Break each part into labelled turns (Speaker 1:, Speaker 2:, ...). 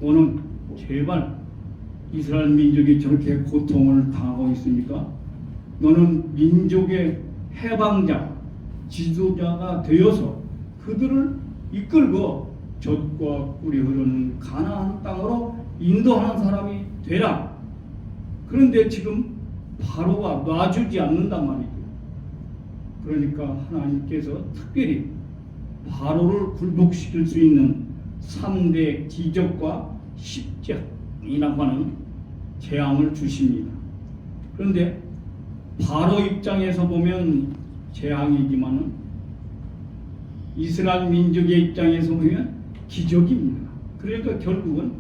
Speaker 1: 너는 제발 이스라엘 민족이 저렇게 고통을 당하고 있으니까 너는 민족의 해방자, 지도자가 되어서 그들을 이끌고 젖과 꿀이 흐르는 가나안 땅으로 인도하는 사람이 되라. 그런데 지금 바로가 놔주지 않는단 말이죠. 그러니까 하나님께서 특별히 바로를 굴복시킬 수 있는 3대 기적과 십자이라고 하는 재앙을 주십니다. 그런데 바로 입장에서 보면 재앙이지만은 이스라엘 민족의 입장에서 보면 기적입니다. 그러니까 결국은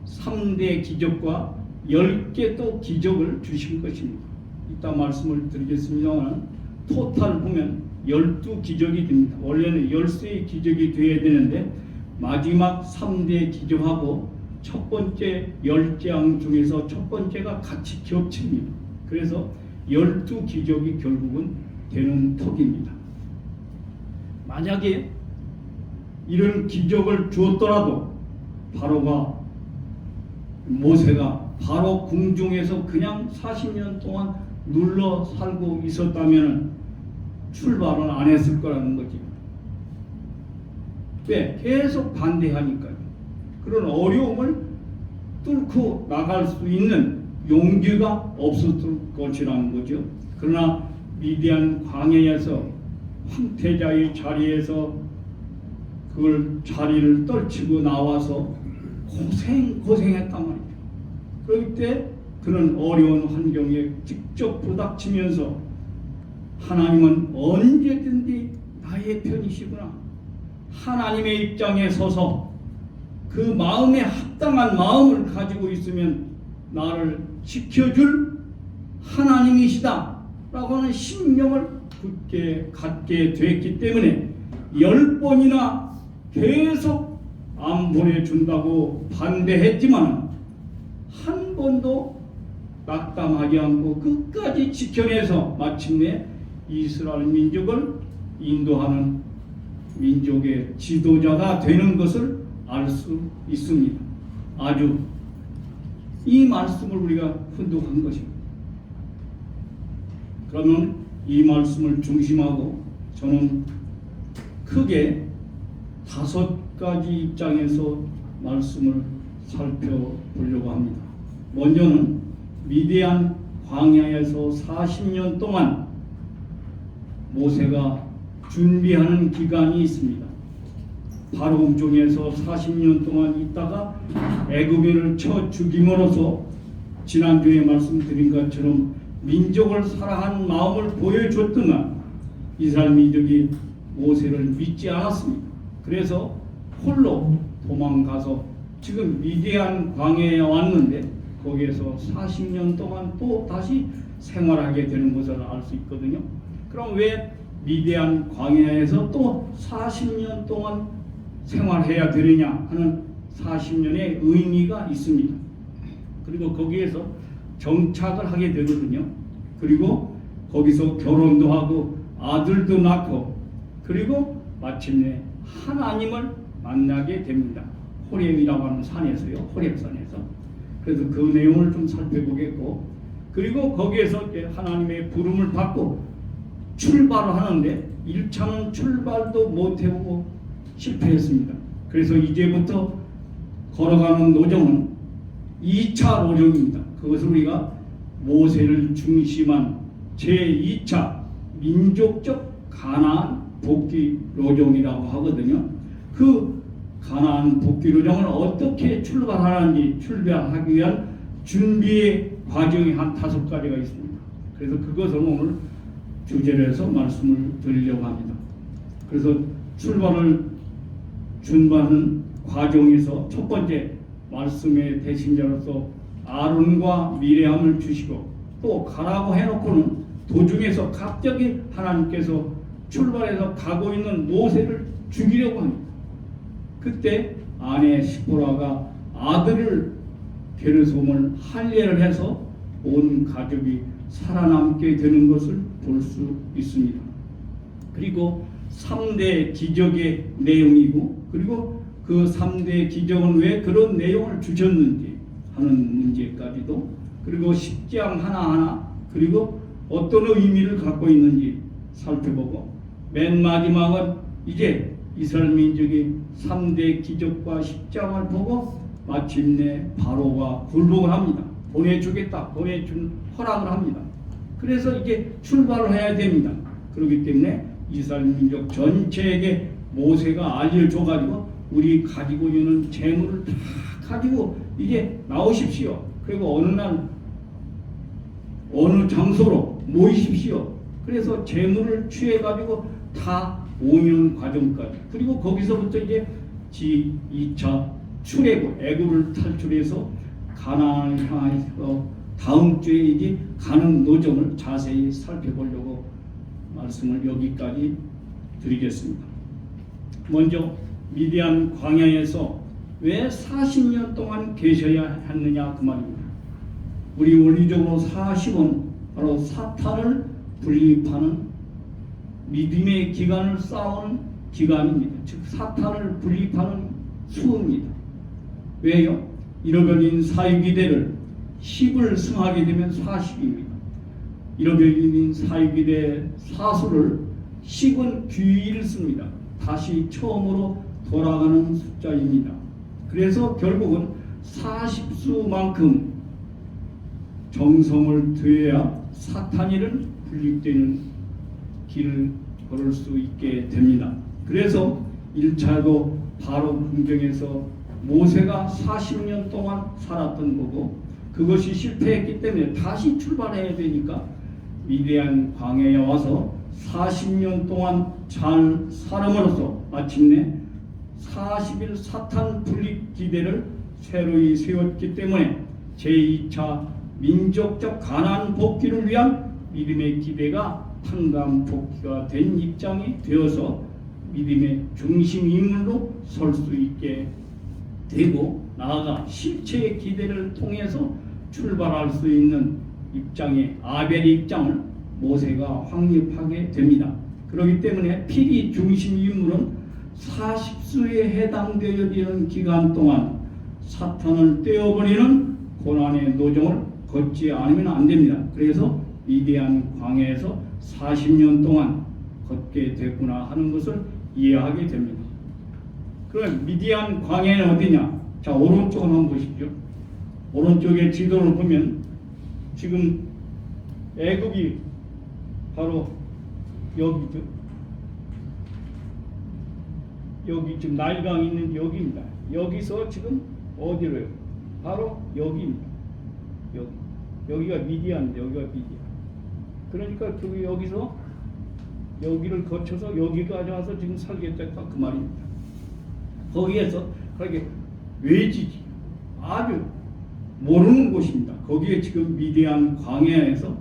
Speaker 1: 3대 기적과 10개 또 기적을 주신 것입니다. 이따 말씀을 드리겠습니다만 토탈 보면 12기적이 됩니다. 원래는 13의 기적이 돼야 되는데 마지막 3대 기적하고 첫 번째 10재앙 중에서 첫 번째가 같이 겹칩니다. 그래서 12기적이 결국은 되는 턱입니다. 만약에 이런 기적을 주었더라도 바로가 모세가 바로 궁중에서 그냥 40년 동안 눌러 살고 있었다면 출발을 안 했을 거라는 거지. 왜? 계속 반대하니까요. 그런 어려움을 뚫고 나갈 수 있는 용기가 없었을 것이라는 거죠. 그러나 미디안 광야에서 황태자의 자리에서 그걸 자리를 떨치고 나와서 고생했단 말이죠. 그럴 때 그런 어려운 환경에 직접 부닥치면서 하나님은 언제든지 나의 편이시구나. 하나님의 입장에 서서 그 마음에 합당한 마음을 가지고 있으면 나를 지켜줄 하나님이시다 라고 하는 신명을 굳게 갖게 됐기 때문에 10번이나 계속 안 보내준다고 반대했지만 한 번도 낙담하지 않고 끝까지 지켜내서 마침내 이스라엘 민족을 인도하는 민족의 지도자가 되는 것을 알 수 있습니다. 아주 이 말씀을 우리가 훈독한 것입니다. 그러면 이 말씀을 중심하고 저는 크게 5가지 입장에서 말씀을 살펴보려고 합니다. 먼저는 미디안 광야에서 40년 동안 모세가 준비하는 기간이 있습니다. 바로 궁중에서 40년 동안 있다가 애굽인을 쳐 죽임으로써 지난주에 말씀드린 것처럼 민족을 사랑하는 마음을 보여줬더만 이스라엘 민족이 모세를 믿지 않았습니다. 그래서 홀로 도망가서 지금 미디안 광야에 왔는데 거기에서 40년 동안 또 다시 생활하게 되는 것을 알 수 있거든요. 그럼 왜 미디안 광야에서 또 40년 동안 생활해야 되느냐 하는 40년의 의미가 있습니다. 그리고 거기에서 정착을 하게 되거든요. 그리고 거기서 결혼도 하고 아들도 낳고 그리고 마침내 하나님을 만나게 됩니다. 호렙이라고 하는 산에서요. 호렙산에서. 그래서 그 내용을 좀 살펴보겠고 그리고 거기에서 하나님의 부름을 받고 출발을 하는데 1차는 출발도 못해보고 실패했습니다. 그래서 이제부터 걸어가는 노정은 2차 노정입니다. 그것을 우리가 모세를 중심한 제2차 민족적 가나안 복귀 노정이라고 하거든요. 그 가나안 복귀 노정을 어떻게 출발하는지 출발하기 위한 준비의 과정이 한 5가지가 있습니다. 그래서 그것을 오늘 주제로 해서 말씀을 드리려고 합니다. 그래서 출발을 준비하는 과정에서 첫 번째 말씀의 대신자로서 아론과 미레암을 주시고 또 가라고 해놓고는 도중에서 갑자기 하나님께서 출발해서 가고 있는 모세를 죽이려고 합니다. 그때 아내 시보라가 아들을 게르솜을 할례를 해서 온 가족이 살아남게 되는 것을 볼 수 있습니다. 그리고 3대 기적의 내용이고 그리고 그 3대 기적은 왜 그런 내용을 주셨는지 하는 문제까지도, 그리고 10장 하나하나, 그리고 어떤 의미를 갖고 있는지 살펴보고, 맨 마지막은 이제 이스라엘 민족이 3대 기적과 10장을 보고 마침내 바로가 굴복을 합니다. 보내주겠다, 보내준 허락을 합니다. 그래서 이제 출발을 해야 됩니다. 그렇기 때문에 이스라엘 민족 전체에게 모세가 알려줘가지고 우리 가지고 있는 재물을 다 가지고 이제 나오십시오. 그리고 어느 날 어느 장소로 모이십시오. 그래서 재물을 취해가지고 다 모이는 과정까지, 그리고 거기서부터 이제 제2차 출애굽, 애굽을 탈출해서 가나안을 향해서 다음 주에 이제 가는 노정을 자세히 살펴보려고 말씀을 여기까지 드리겠습니다. 먼저 미디안 광야에서 왜 40년 동안 계셔야 했느냐 그 말입니다. 우리 원리적으로 40은 바로 사탄을 분립하는 믿음의 기간을 쌓은 기간입니다. 즉 사탄을 분립하는 수입니다. 왜요? 잃어버린 사유기대를 10을 승하게 되면 40입니다. 잃어버린 사유기대 사수를 10은 귀를 씁니다. 다시 처음으로 돌아가는 숫자입니다. 그래서 결국은 40수만큼 정성을 들여야 사탄이를 분립되는 길을 걸을 수 있게 됩니다. 그래서 1차도 바로 궁정에서 모세가 40년 동안 살았던 거고, 그것이 실패했기 때문에 다시 출발해야 되니까 미디안 광야에 와서 40년 동안 잘 살음으로써 마침내 40일 사탄 분립 기대를 새로이 세웠기 때문에 제2차 민족적 가나안 복귀를 위한 믿음의 기대가 탄감 복귀가 된 입장이 되어서 믿음의 중심 인물로 설 수 있게 되고, 나아가 실체의 기대를 통해서 출발할 수 있는 입장의 아벨의 입장을 모세가 확립하게 됩니다. 그렇기 때문에 필히 중심 인물은 40수에 해당되어지는 기간 동안 사탄을 떼어버리는 고난의 노정을 걷지 않으면 안 됩니다. 그래서 미디안 광야에서 40년 동안 걷게 됐구나 하는 것을 이해하게 됩니다. 그럼 미디안 광야는 어디냐? 자, 오른쪽을 한번 보십시오. 오른쪽에 지도를 보면 지금 애굽이 바로 여기죠. 여기 지금 나일강 있는 여기입니다. 여기서 지금 어디로요? 바로 여기입니다. 여기가 미디안인데 여기가 미디안. 그러니까 그 여기서 여기를 거쳐서 여기까지 와서 지금 살겠다 그 말입니다. 거기에서 그렇게 외지지, 아주 모르는 곳입니다. 거기에 지금 미디안 광야에서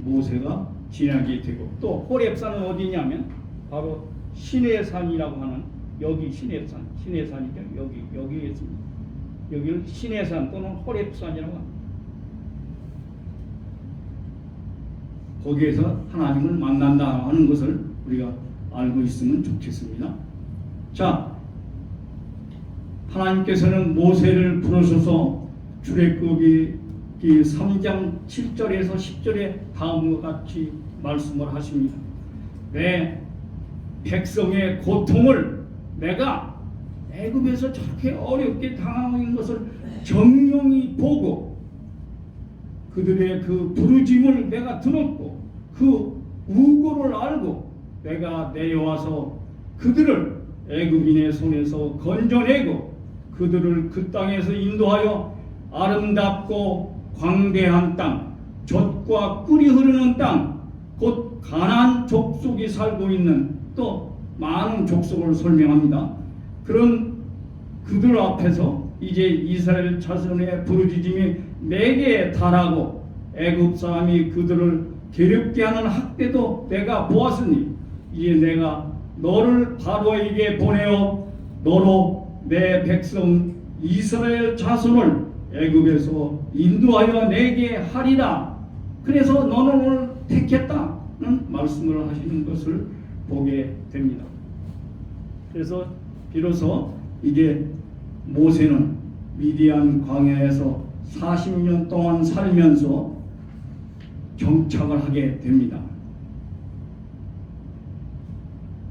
Speaker 1: 모세가 지나게 되고, 또 호렙산은 어디냐면 바로 시내산이라고 하는, 여기 시내산이죠. 여기에 있습니다. 여기를 시내산 또는 호렙산이라고 합니다. 거기에서 하나님을 만난다 하는 것을 우리가 알고 있으면 좋겠습니다. 자, 하나님께서는 모세를 부르셔서 출애굽기 3장 7절에서 10절에 다음과 같이 말씀을 하십니다. 내 백성의 고통을 내가 애굽에서 저렇게 어렵게 당하는 것을 정령이 보고 그들의 그 부르짐을 내가 들었고 그 우고를 알고 내가 내려와서 그들을 애굽인의 손에서 건져내고 그들을 그 땅에서 인도하여 아름답고 광대한 땅, 젖과 꿀이 흐르는 땅, 곧 가나안 족속이 살고 있는, 또 많은 족속을 설명합니다. 그런 그들 앞에서 이제 이스라엘 자손의 부르짖음이 내게 달하고 애굽 사람이 그들을 괴롭게 하는 학대도 내가 보았으니 이제 내가 너를 바로에게 보내어 너로 내 백성 이스라엘 자손을 애굽에서 인도하여 내게 하리라. 그래서 너는 오늘 택했다는 말씀을 하시는 것을 보게 됩니다. 그래서 비로소 이게 모세는 미디안 광야에서 40년 동안 살면서 정착을 하게 됩니다.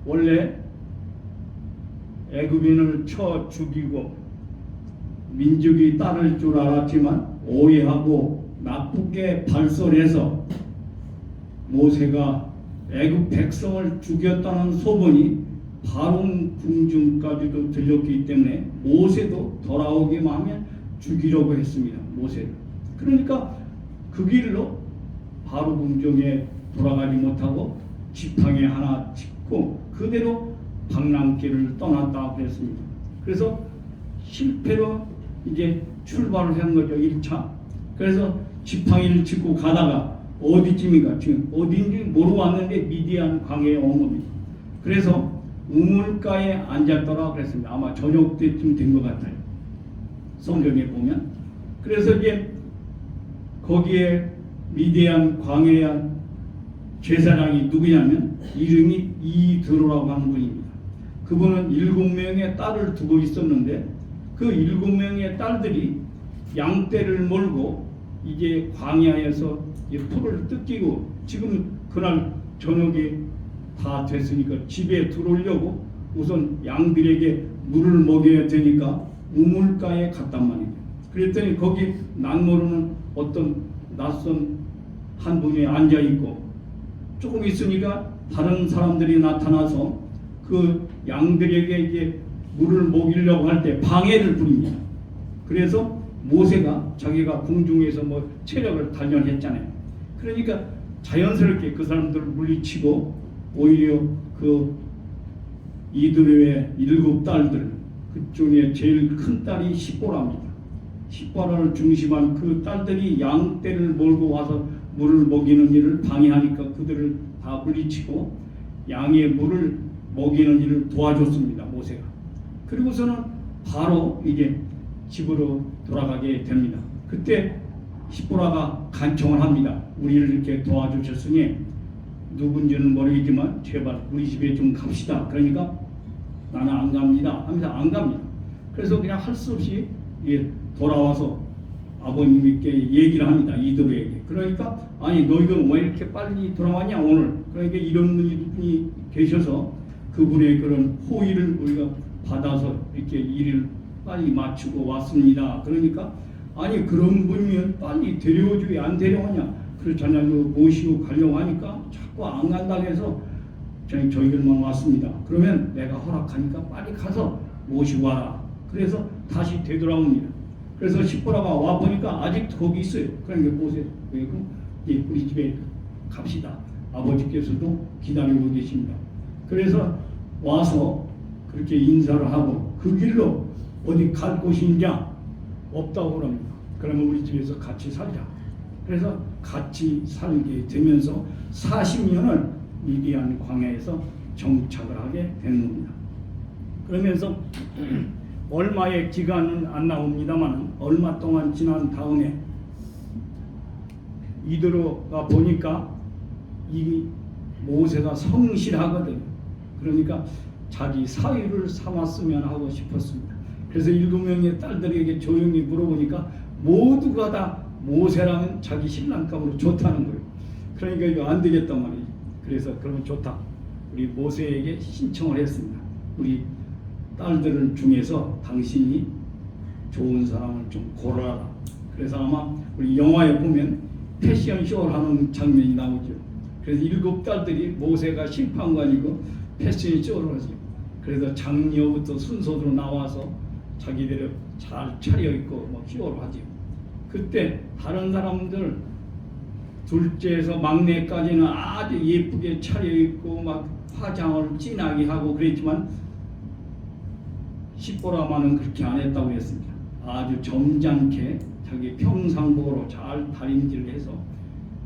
Speaker 1: 원래 애굽인을 쳐 죽이고 민족이 따를 줄 알았지만 오해하고 나쁘게 발설해서 모세가 애굽 백성을 죽였다는 소문이 바론 궁중까지도 들렸기 때문에 모세도 돌아오기만 하면 죽이려고 했습니다. 모세를. 그러니까 그 길로 바로 궁중에 돌아가지 못하고 지팡이 하나 짚고 그대로 방랑길을 떠났다 그랬습니다. 그래서 실패로 이제 출발을 한 거죠. 1차. 그래서 지팡이를 짚고 가다가 어디쯤인가 지금 어딘지 모르고 왔는데 미디안 광야에 온 겁니다. 그래서 우물가에 앉았더라 그랬습니다. 아마 저녁 때쯤 된 것 같아요. 성경에 보면. 그래서 이제 거기에 미디안 광야에 제사장이 누구냐면 이름이 이드로라고 하는 분입니다. 그분은 7명의 딸을 두고 있었는데 그 7명의 딸들이 양떼를 몰고 이제 광야에서 풀을 뜯기고 지금 그날 저녁이 다 됐으니까 집에 들어오려고 우선 양들에게 물을 먹여야 되니까 우물가에 갔단 말이에요. 그랬더니 거기 난 모르는 어떤 낯선 한 분이 앉아 있고 조금 있으니까 다른 사람들이 나타나서 그 양들에게 이제 물을 먹이려고 할 때 방해를 부립니다. 그래서 모세가 자기가 궁중에서 뭐 체력을 단련했잖아요. 그러니까 자연스럽게 그 사람들을 물리치고 오히려 그 이드로의 7딸들 그중에 제일 큰 딸이 십보라입니다. 십보라를 중심한 그 딸들이 양떼를 몰고 와서 물을 먹이는 일을 방해하니까 그들을 다 물리치고 양의 물을 먹이는 일을 도와줬습니다. 모세가. 그리고서는 바로 이제 집으로 돌아가게 됩니다. 그때 십보라가 간청을 합니다. 우리를 이렇게 도와주셨으니 누군지는 모르겠지만 제발 우리 집에 좀 갑시다. 그러니까 나는 안 갑니다 하면서 안 갑니다. 그래서 그냥 할 수 없이 돌아와서 아버님께 얘기를 합니다. 이드로에게. 그러니까 아니 너희들은 왜 이렇게 빨리 돌아왔냐 오늘. 그러니까 이런 분이 계셔서 그분의 그런 호의를 우리가 받아서 이렇게 일을 빨리 마치고 왔습니다. 그러니까 아니 그런 분이면 빨리 데려오지 안 데려오냐. 그렇잖아요. 모시고 가려고 하니까 자꾸 안 간다고 해서 저희들만 왔습니다. 그러면 내가 허락하니까 빨리 가서 모시고 와라. 그래서 다시 되돌아옵니다. 그래서 십보라가 와보니까 아직도 거기 있어요. 그러니까 보세요. 우리 집에 갑시다. 아버지께서도 기다리고 계십니다. 그래서 와서 그렇게 인사를 하고 그 길로 어디 갈 곳이 냐 없다고 그럽니다. 그러면 우리 집에서 같이 살자. 그래서 같이 살게 되면서 40년을 미디안 광야에서 정착을 하게 되는 겁니다. 그러면서 얼마의 기간은 안 나옵니다만 얼마 동안 지난 다음에 이드로가 보니까 이 모세가 성실하거든요. 그러니까 자기 사위를 삼았으면 하고 싶었습니다. 그래서 7명의 딸들에게 조용히 물어보니까 모두가 다 모세라면 자기 신랑감으로 좋다는 거예요. 그러니까 이거 안 되겠단 말이에요. 그래서 그러면 좋다. 우리 모세에게 신청을 했습니다. 우리 딸들 중에서 당신이 좋은 사람을 좀 고르라. 그래서 아마 우리 영화에 보면 패션쇼를 하는 장면이 나오죠. 그래서 7딸들이 모세가 심판관이고 패션쇼를 하죠. 그래서 장녀부터 순서대로 나와서 자기들을 잘 차려입고 막 쇼를 하죠. 그때 다른 사람들 둘째에서 막내까지는 아주 예쁘게 차려입고 막 화장을 진하게 하고 그랬지만 십보라만은 그렇게 안 했다고 했습니다. 아주 점잖게 자기 평상복으로 잘 다림질을 해서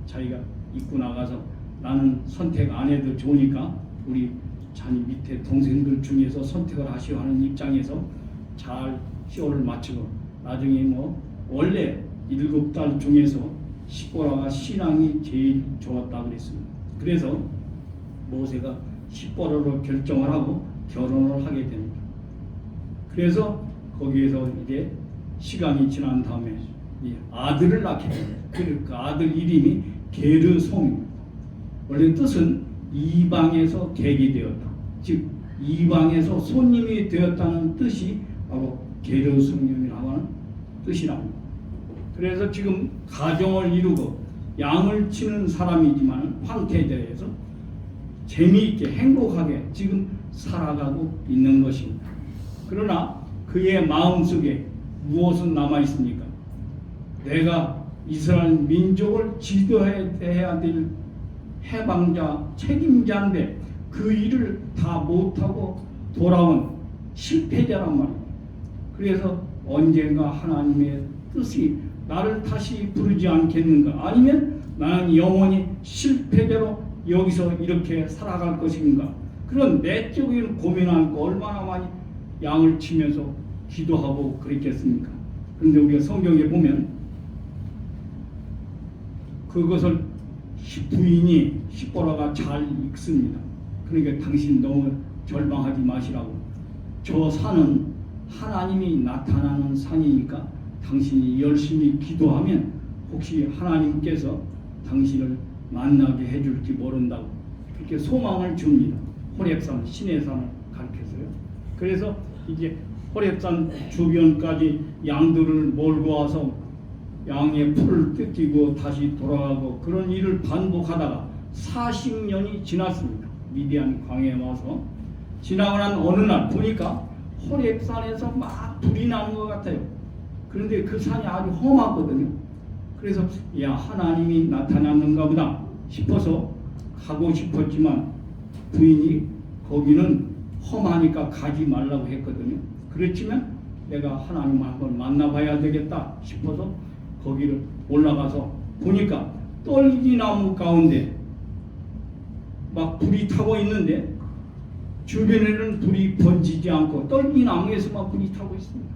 Speaker 1: 자기가 입고 나가서 나는 선택 안 해도 좋으니까 우리 자니 밑에 동생들 중에서 선택을 하시오 하는 입장에서 잘 쇼를 마치고 나중에 뭐 원래 7딸 중에서 십보라가 신앙이 제일 좋았다고 그랬습니다. 그래서 모세가 십보라로 결정을 하고 결혼을 하게 됩니다. 그래서 거기에서 이제 시간이 지난 다음에 이 아들을 낳게 됩니다. 그 아들 이름이 게르솜입니다. 원래 뜻은 이방에서 객이 되었다. 즉 이방에서 손님이 되었다는 뜻이 바로 게르솜이라고 하는 뜻이랍니다. 그래서 지금 가정을 이루고 양을 치는 사람이지만 황태자에서 재미있게 행복하게 지금 살아가고 있는 것입니다. 그러나 그의 마음속에 무엇은 남아 있습니까? 내가 이스라엘 민족을 지도해야 될 해방자, 책임자인데 그 일을 다 못하고 돌아온 실패자란 말입니다. 그래서 언젠가 하나님의 뜻이 나를 다시 부르지 않겠는가? 아니면 나는 영원히 실패자로 여기서 이렇게 살아갈 것인가? 그런 내적인 고민 안고 얼마나 많이 양을 치면서 기도하고 그랬겠습니까? 그런데 우리가 성경에 보면 그것을 부인이 십보라가 잘 읽습니다. 그러니까 당신 너무 절망하지 마시라고. 저 산은 하나님이 나타나는 산이니까 당신이 열심히 기도하면 혹시 하나님께서 당신을 만나게 해줄지 모른다고 그렇게 소망을 줍니다. 호렙산, 시내산을 가리켜서요. 그래서 이제 호렙산 주변까지 양들을 몰고 와서 양의 풀을 뜯기고 다시 돌아가고 그런 일을 반복하다가 40년이 지났습니다. 미디안 광야에 와서 지나고 난 어느 날 보니까 호렙산에서 막 불이 나는 것 같아요. 그런데 그 산이 아주 험하거든요. 그래서 야 하나님이 나타났는가 보다 싶어서 가고 싶었지만 부인이 거기는 험하니까 가지 말라고 했거든요. 그렇지만 내가 하나님을 한번 만나봐야 되겠다 싶어서 거기를 올라가서 보니까 떨기나무 가운데 막 불이 타고 있는데 주변에는 불이 번지지 않고 떨기나무에서만 불이 타고 있습니다.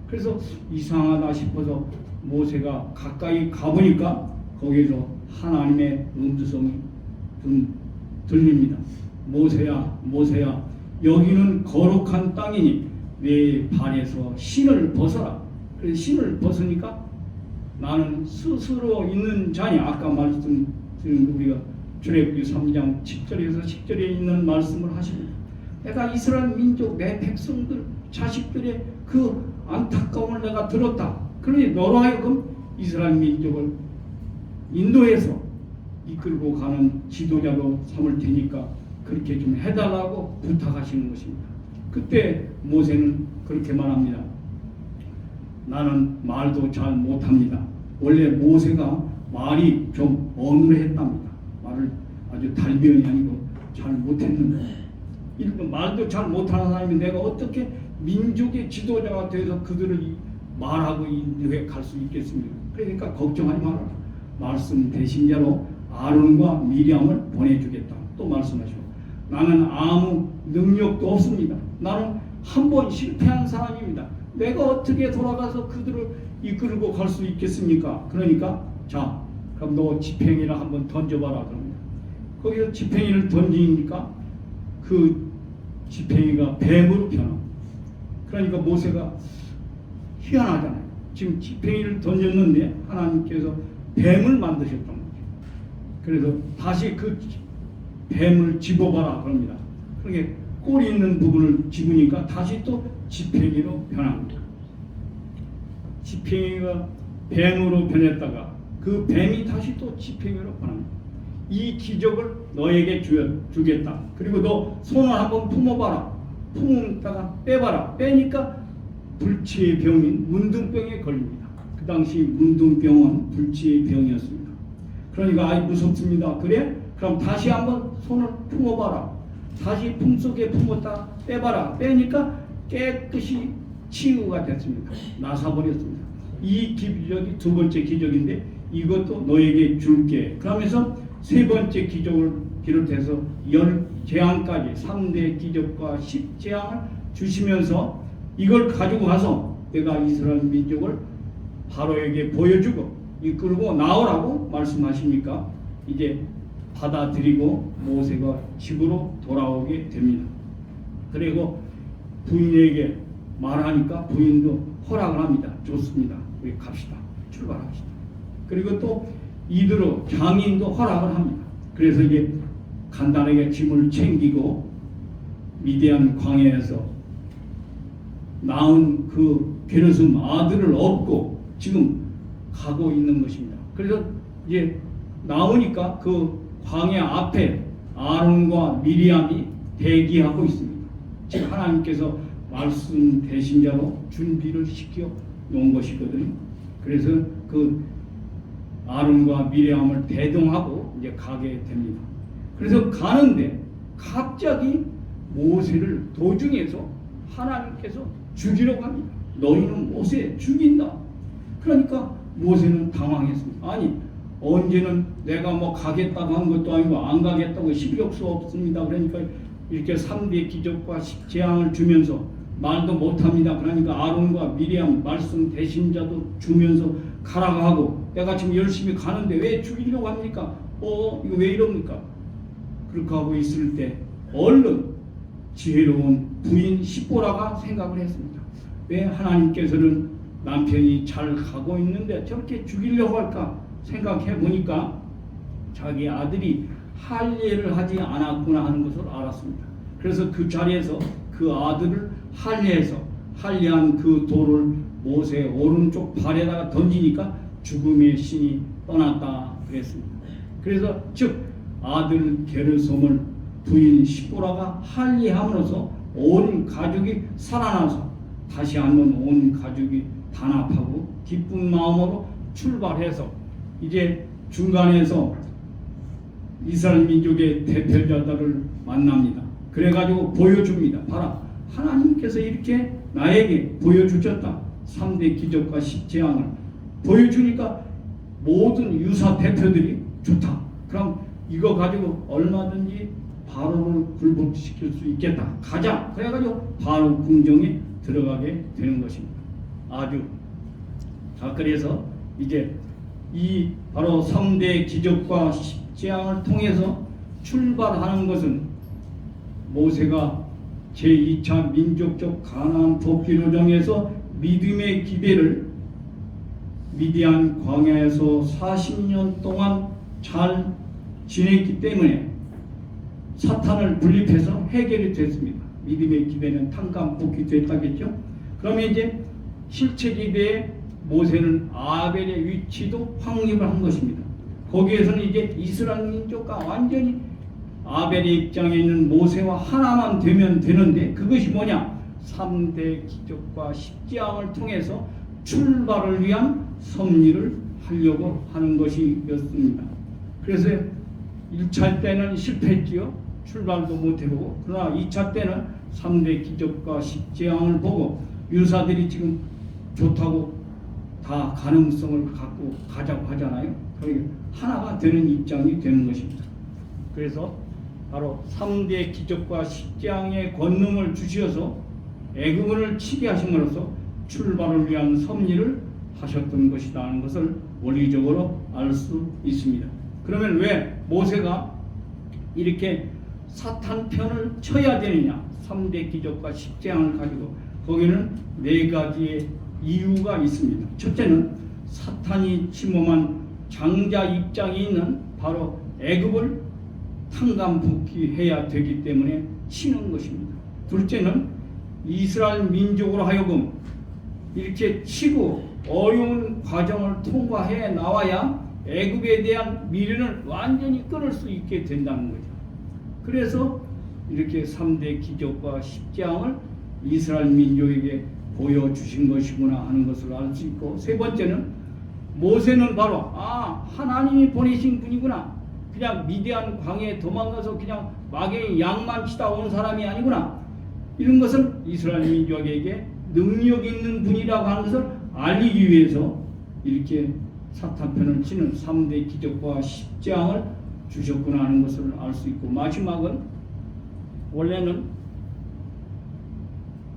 Speaker 1: 그래서 이상하다 싶어서 모세가 가까이 가보니까 거기서 하나님의 음성이 들립니다. 모세야 모세야 여기는 거룩한 땅이니 내 발에서 신을 벗어라. 그래서 신을 벗으니까 나는 스스로 있는 자니 아까 말씀드린 우리가 출애굽기 3장 10절에서 10절에 있는 말씀을 하십니다. 내가 이스라엘 민족 내 백성들 자식들의 그 안타까움을 내가 들었다. 그러니 너로 하여금 이스라엘 민족을 인도해서 이끌고 가는 지도자로 삼을 테니까 그렇게 좀 해달라고 부탁하시는 것입니다. 그때 모세는 그렇게 말합니다. 나는 말도 잘 못합니다. 원래 모세가 말이 좀 어눌했답니다. 말을 아주 달변이 아니고 잘 못했는데 이렇게 말도 잘 못하는 사람이 내가 어떻게 민족의 지도자가 돼서 그들을 말하고 인도해 갈 수 있겠습니까? 그러니까 걱정하지 마라. 말씀 대신자로 아론과 미리암을 보내주겠다. 또 말씀하시고 나는 아무 능력도 없습니다. 나는 한 번 실패한 사람입니다. 내가 어떻게 돌아가서 그들을 이끌고 갈 수 있겠습니까? 그러니까 자 그럼 너 지팽이를 한번 던져봐라 그럽니다. 거기서 지팽이를 던지니까 그 지팽이가 뱀으로 변합니다. 그러니까 모세가 희한하잖아요. 지금 지팽이를 던졌는데 하나님께서 뱀을 만드셨던 거죠. 그래서 다시 그 뱀을 집어봐라 그럽니다. 그러니까 꼬리 있는 부분을 집으니까 다시 또 지팽이로 변합니다. 지팽이가 뱀으로 변했다가 그 뱀이 다시 또 지팽이로 변합니다. 이 기적을 너에게 주겠다. 그리고 너 손을 한번 품어봐라. 품다가 빼봐라. 빼니까 불치의 병인 문둥병에 걸립니다. 그 당시 문둥병은 불치의 병이었습니다. 그러니까 아이 무섭습니다. 그래? 그럼 다시 한번 손을 품어봐라. 다시 품속에 품었다 빼봐라. 빼니까 깨끗이 치유가 됐습니다. 나사버렸습니다. 이 기적이 두 번째 기적인데 이것도 너에게 줄게. 그러면서 세 번째 기적을 비롯해서 10재앙까지 3대 기적과 10재앙을 주시면서 이걸 가지고 가서 내가 이스라엘 민족을 바로에게 보여주고 이끌고 나오라고 말씀하시니까 이제 받아들이고 모세가 집으로 돌아오게 됩니다. 그리고 부인에게 말하니까 부인도 허락을 합니다. 좋습니다. 우리 갑시다. 출발합시다. 그리고 또 이대로 장인도 허락을 합니다. 그래서 이제 간단하게 짐을 챙기고 미디안 광야에서 낳은 그 게르솜 아들을 얻고 지금 가고 있는 것입니다. 그래서 이제 나오니까 그 광야 앞에 아론과 미리암이 대기하고 있습니다. 지금 하나님께서 말씀 대신자로 준비를 시켜 놓은 것이거든요. 그래서 그 아론과 미리암을 대동하고 이제 가게 됩니다. 그래서 가는데 갑자기 모세를 도중에서 하나님께서 죽이려고 합니다. 너희는 모세 죽인다. 그러니까 모세는 당황했습니다. 아니 언제는 내가 뭐 가겠다고 한 것도 아니고 안 가겠다고 실력수 없습니다. 그러니까 이렇게 3대 기적과 재앙을 주면서 말도 못합니다. 그러니까 아론과 미리암 말씀 대신자도 주면서 가라고 하고 내가 지금 열심히 가는데 왜 죽이려고 합니까? 이거 왜 이럽니까? 그렇게 하고 있을 때 얼른 지혜로운 부인 십보라가 생각을 했습니다. 왜 하나님께서는 남편이 잘 가고 있는데 저렇게 죽이려고 할까 생각해 보니까 자기 아들이 할례를 하지 않았구나 하는 것을 알았습니다. 그래서 그 자리에서 그 아들을 할례해서 할례한 그 돌을 모세 오른쪽 발에다가 던지니까 죽음의 신이 떠났다 그랬습니다. 그래서 즉 아들 게르솜을 부인 시보라가 할례함으로써 온 가족이 살아나서 다시 한번 온 가족이 단합하고 기쁜 마음으로 출발해서 이제 중간에서 이스라엘 민족의 대표자들을 만납니다. 그래가지고 보여줍니다. 봐라, 하나님께서 이렇게 나에게 보여주셨다. 3대 기적과 10재앙을 보여주니까 모든 유사 대표들이 좋다. 그럼 이거 가지고 얼마든지 바로를 굴복시킬 수 있겠다. 가자. 그래가지고 바로 궁정에 들어가게 되는 것입니다. 아주 자, 그래서 이제 이 바로 3대 기적과 10재앙을 통해서 출발하는 것은 모세가 제2차 민족적 가나안 복귀를 정해서 믿음의 기대를 미디안 광야에서 40년 동안 잘 지냈기 때문에 사탄을 분립해서 해결이 됐습니다. 믿음의 기대는 탕감 복귀됐다겠죠. 그러면 이제 실체 기대에 모세는 아벨의 위치도 확립을 한 것입니다. 거기에서는 이제 이스라엘 민족과 완전히 아벨의 입장에 있는 모세와 하나만 되면 되는데 그것이 뭐냐? 3대 기적과 10재앙을 통해서 출발을 위한 섭리를 하려고 하는 것이었습니다. 그래서 1차 때는 실패했지요. 출발도 못해보고. 그러나 2차 때는 3대 기적과 10재앙을 보고 유사들이 지금 좋다고 다 가능성을 갖고 가자고 하잖아요. 그러니까 하나가 되는 입장이 되는 것입니다. 그래서 바로 3대 기적과 10재앙의 권능을 주시어서 애굽을 치게 하심으로써 출발을 위한 섭리를 하셨던 것이라는 것을 원리적으로 알 수 있습니다. 그러면 왜 모세가 이렇게 사탄 편을 쳐야 되느냐? 3대 기적과 10재앙을 가지고 거기는 4가지의 이유가 있습니다. 첫째는 사탄이 침범한 장자 입장에 있는 바로 애굽을 탕감 복귀해야 되기 때문에 치는 것입니다. 둘째는 이스라엘 민족으로 하여금 이렇게 치고 어려운 과정을 통과해 나와야 애굽에 대한 미련을 완전히 끊을 수 있게 된다는 거죠. 그래서 이렇게 3대 기적과 10재앙을 이스라엘 민족에게 보여주신 것이구나 하는 것을 알 수 있고, 세 번째는 모세는 바로 하나님이 보내신 분이구나. 그냥 미디안 광야에 도망가서 그냥 마귀의 양만 치다 온 사람이 아니구나. 이런 것을 이스라엘 민족에게 능력 있는 분이라고 하는 것을 알리기 위해서 이렇게 사탄편을 치는 3대 기적과 10재앙을 주셨구나 하는 것을 알 수 있고, 마지막은 원래는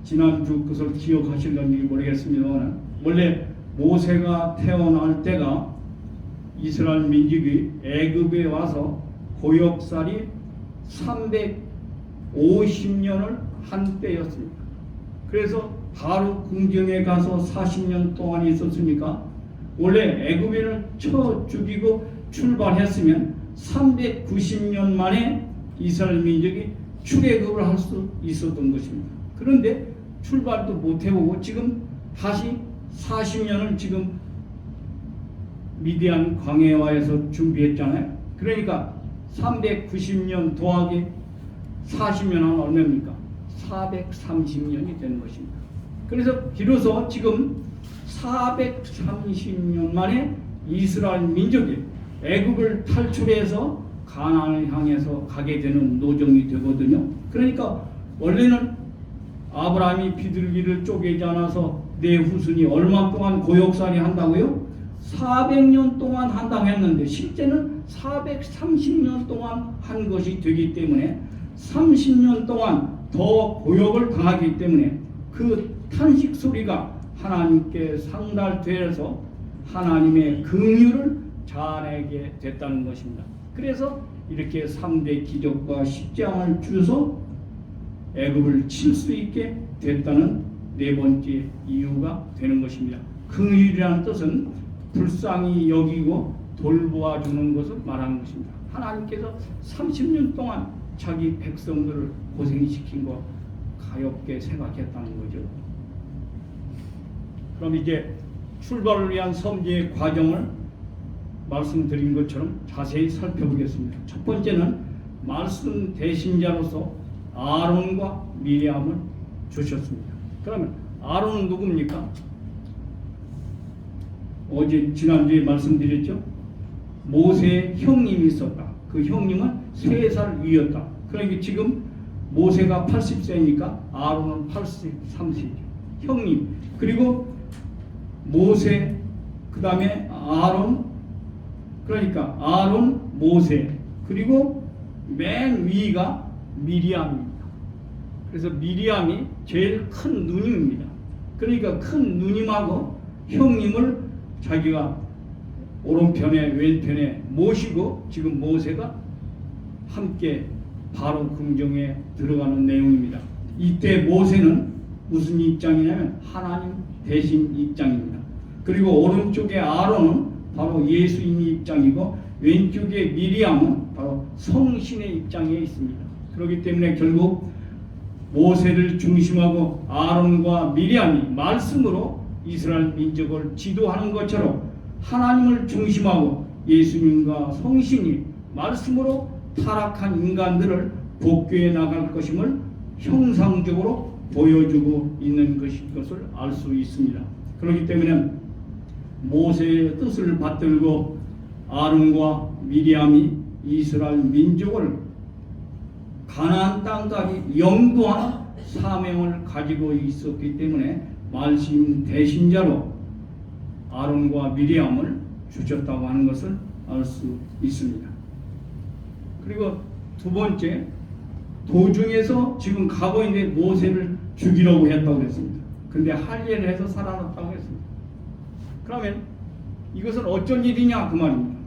Speaker 1: 지난주 그것을 기억하실런지 모르겠습니다만 원래 모세가 태어날 때가 이스라엘 민족이 애굽에 와서 고역살이 350년을 한 때였습니다. 그래서 바로 궁정에 가서 40년 동안 있었습니까? 원래 애굽인을 쳐 죽이고 출발했으면 390년 만에 이스라엘 민족이 출애굽을 할 수 있었던 것입니다. 그런데 출발도 못 해보고 지금 다시 40년을 지금 미디안 광야에서 준비했잖아요. 그러니까 390년 더하기 40년 하면 얼마입니까? 430년이 되는 것입니다. 그래서 비로소 지금 430년 만에 이스라엘 민족이 애굽을 탈출해서 가나안을 향해서 가게 되는 노정이 되거든요. 그러니까 원래는 아브라함이 비둘기를 쪼개지 않아서 내 후손이 얼마 동안 고역살이 한다고요? 400년 동안 한다고 했는데 실제는 430년 동안 한 것이 되기 때문에 30년 동안 더 고역을 당하기 때문에 그 탄식 소리가 하나님께 상달돼서 하나님의 긍휼을 자아내게 됐다는 것입니다. 그래서 이렇게 3대 기적과 십자가를 주셔서 애굽을 칠 수 있게 됐다는 네 번째 이유가 되는 것입니다. 긍휼이라는 뜻은 불쌍히 여기고 돌보아 주는 것을 말하는 것입니다. 하나님께서 30년 동안 자기 백성들을 고생시킨 거 가엾게 생각했다는 거죠. 그럼 이제 출발을 위한 섬기의 과정을 말씀드린 것처럼 자세히 살펴보겠습니다. 첫 번째는 말씀 대신자로서 아론과 미리암을 주셨습니다. 그러면 아론은 누굽니까? 어제 지난주에 말씀드렸죠. 모세의 형님이 있었다. 그 형님은 3살 위였다. 그러니까 지금 모세가 80세니까 아론은 83세죠. 형님. 그리고 모세, 그 다음에 아론, 그러니까 아론, 모세, 그리고 맨 위가 미리암입니다. 그래서 미리암이 제일 큰 누님입니다. 그러니까 큰 누님하고 형님을 자기가 오른편에 왼편에 모시고 지금 모세가 함께 바로 궁정에 들어가는 내용입니다. 이때 모세는 무슨 입장이냐면 하나님 대신 입장입니다. 그리고 오른쪽에 아론은 바로 예수님의 입장이고 왼쪽에 미리암은 바로 성신의 입장에 있습니다. 그렇기 때문에 결국 모세를 중심하고 아론과 미리암이 말씀으로 이스라엘 민족을 지도하는 것처럼 하나님을 중심하고 예수님과 성신이 말씀으로 타락한 인간들을 복귀해 나갈 것임을 형상적으로 보여주고 있는 것을 알 수 있습니다. 그렇기 때문에 모세의 뜻을 받들고 아론과 미리암이 이스라엘 민족을 가나안 땅까지 영도하는 사명을 가지고 있었기 때문에 말씀 대신자로 아론과 미리암을 주셨다고 하는 것을 알 수 있습니다. 그리고 두 번째, 도중에서 지금 가고 있는 모세를 죽이려고 했다고 했습니다. 근데 할례를 해서 살아났다고 했습니다. 그러면 이것은 어쩐 일이냐 그 말입니다.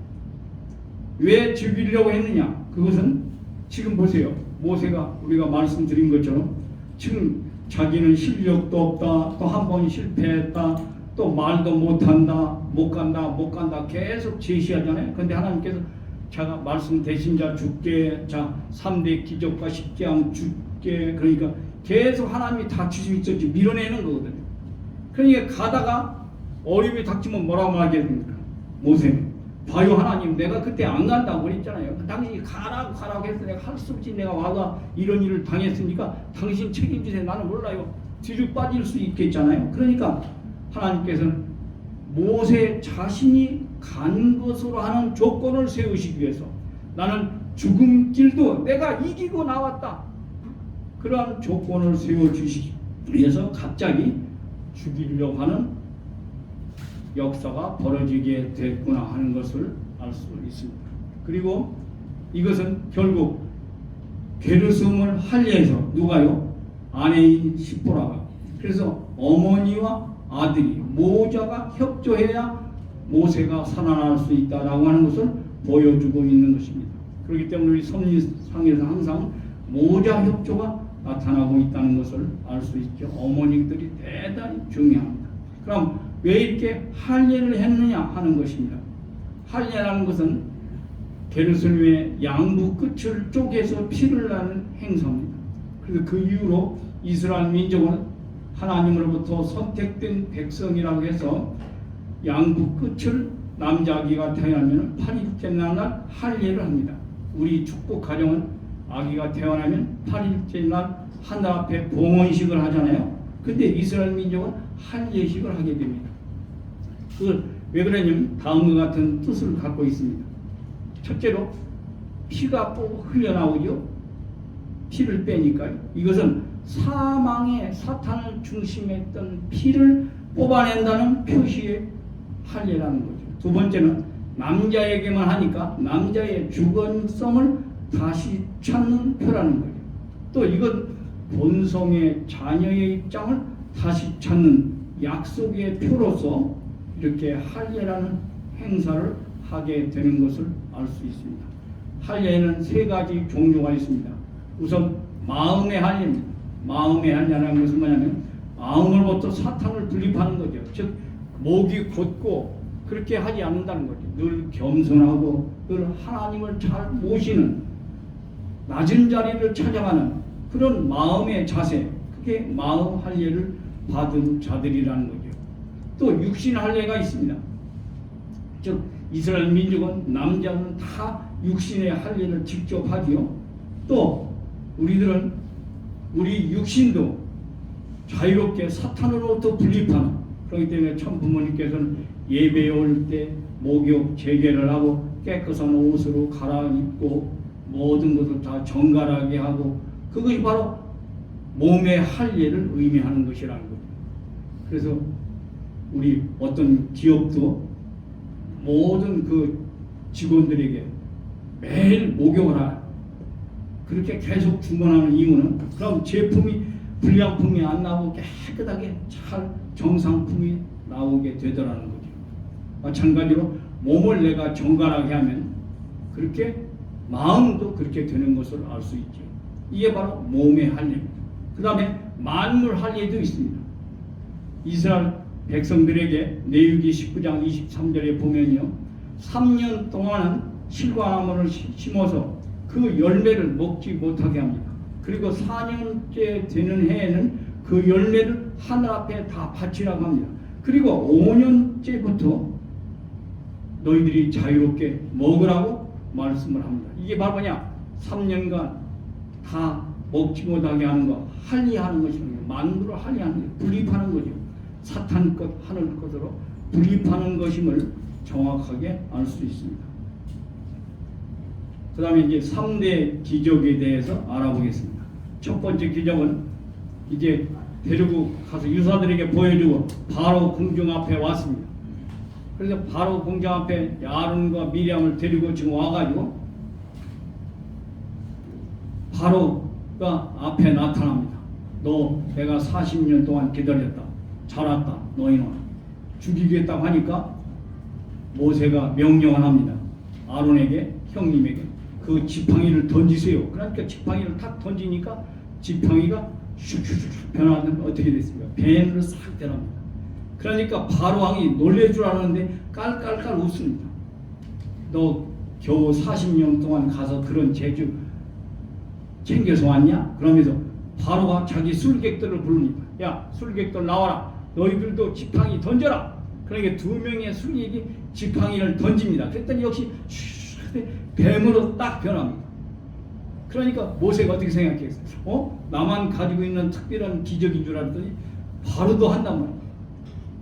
Speaker 1: 왜 죽이려고 했느냐? 그것은 지금 보세요. 모세가 우리가 말씀드린 것처럼 지금 자기는 실력도 없다, 또 한 번 실패했다, 또 말도 못한다, 못 간다 계속 제시하잖아요. 근데 하나님께서 제가 말씀 대신자 줄게, 자 3대 기적과 십자가 줄게, 그러니까 계속 하나님이 다 주시고 있었지 밀어내는 거거든요. 그러니까 가다가 어려움이 닥치면 뭐라고 말하겠습니까? 모세는 봐요 하나님, 내가 그때 안 간다고 그랬잖아요. 당신이 가라고 해서 내가 할 수 없이 내가 와서 이런 일을 당했으니까 당신 책임지세요. 나는 몰라요. 뒤로 빠질 수 있겠잖아요. 그러니까 하나님께서는 모세 자신이 간 것으로 하는 조건을 세우시기 위해서 나는 죽음길도 내가 이기고 나왔다, 그러한 조건을 세워주시기 위해서 갑자기 죽이려고 하는 역사가 벌어지게 됐구나 하는 것을 알 수 있습니다. 그리고 이것은 결국 게르솜을 할례해서 누가요? 아내인 시보라가, 그래서 어머니와 아들이 모자가 협조해야 모세가 살아날 수 있다라고 하는 것을 보여주고 있는 것입니다. 그렇기 때문에 우리 섭리상에서 항상 모자 협조가 나타나고 있다는 것을 알 수 있죠. 어머니들이 대단히 중요합니다. 그럼 왜 이렇게 할례를 했느냐 하는 것입니다. 할례라는 것은 예루살렘의 양부 끝을 쪼개서 피를 나는 행사입니다. 그래서 그 이후로 이스라엘 민족은 하나님으로부터 선택된 백성이라고 해서 양부 끝을 남자 아기가 태어나면 8일째 날 할례를 합니다. 우리 축복 가정은 아기가 태어나면 8일째 날 하늘 앞에 봉헌식을 하잖아요. 근데 이스라엘 민족은 할례식을 하게 됩니다. 그걸 왜 그러냐면 다음과 같은 뜻을 갖고 있습니다. 첫째로 피가 꼭 흘러나오죠. 피를 빼니까요. 이것은 사망의 사탄을 중심했던 피를 뽑아낸다는 표시의 할례라는 거죠. 두 번째는 남자에게만 하니까 남자의 주권성을 다시 찾는 표라는 거죠. 또 이건 본성의 자녀의 입장을 다시 찾는 약속의 표로서 이렇게 할례라는 행사를 하게 되는 것을 알 수 있습니다. 할례에는 세 가지 종류가 있습니다. 우선 마음의 할례입니다. 마음의 할례라는 것은 뭐냐면 마음으로부터 사탄을 분립하는 거죠. 즉 목이 곧고 그렇게 하지 않는다는 거죠. 늘 겸손하고 늘 하나님을 잘 모시는 낮은 자리를 찾아가는 그런 마음의 자세, 그게 마음 할례를 받은 자들이라는 거죠. 또 육신 할례가 있습니다. 즉 이스라엘 민족은 남자는 다 육신의 할례를 직접 하지요. 또 우리들은 우리 육신도 자유롭게 사탄으로부터 분립하는, 그렇기 때문에 참 부모님께서는 예배에 올 때 목욕 재개를 하고 깨끗한 옷으로 갈아입고 모든 것을 다 정갈하게 하고, 그것이 바로 몸의 할례를 의미하는 것이라는 거죠. 그래서 우리 어떤 기업도 모든 그 직원들에게 매일 목욕을 하라, 그렇게 계속 주문하는 이유는 그럼 제품이 불량품이 안 나오고 깨끗하게 잘 정상품이 나오게 되더라는 거죠. 마찬가지로 몸을 내가 정갈하게 하면 그렇게 마음도 그렇게 되는 것을 알 수 있죠. 이게 바로 몸의 할례입니다. 그 다음에 만물 할례도 있습니다. 이스라엘 백성들에게 레위기 19장 23절에 보면요, 3년 동안은 실과나무를 심어서 그 열매를 먹지 못하게 합니다. 그리고 4년째 되는 해에는 그 열매를 하늘 앞에 다 바치라고 합니다. 그리고 5년째부터 너희들이 자유롭게 먹으라고 말씀을 합니다. 이게 바로 뭐냐? 3년간 다 먹지 못하게 하는 거, 할례하는 것이라는 거예요. 만물을 할례하는 거예요. 분립하는 거죠. 사탄 것, 하늘 것으로 분립하는 것임을 정확하게 알 수 있습니다. 그 다음에 이제 3대 기적에 대해서 알아보겠습니다. 첫 번째 기적은 이제 데리고 가서 유사들에게 보여주고 바로 궁정 앞에 왔습니다. 그래서 바로 궁정 앞에 아론과 미리암을 데리고 지금 와가지고 바로가 앞에 나타납니다. 너 내가 40년 동안 기다렸다. 잘 왔다. 너희는 죽이겠다고 하니까 모세가 명령을 합니다. 아론에게, 형님에게 그 지팡이를 던지세요. 그러니까 지팡이를 탁 던지니까 지팡이가 슉슉슉 변하면 어떻게 됐습니까? 뱀으로 싹 변합니다. 그러니까 바로 왕이 놀랄 줄 알았는데 깔깔깔 웃습니다. 너 겨우 40년 동안 가서 그런 재주 챙겨서 왔냐? 그러면서 바로가 자기 술객들을 부르니까, 야 술객들 나와라. 너희들도 지팡이 던져라. 그러니까 2명의 술객이 지팡이를 던집니다. 그랬더니 역시 뱀으로 딱 변합니다. 그러니까 모세가 어떻게 생각했어요? 나만 가지고 있는 특별한 기적인 줄 알았더니 바로도 한단 말이에요.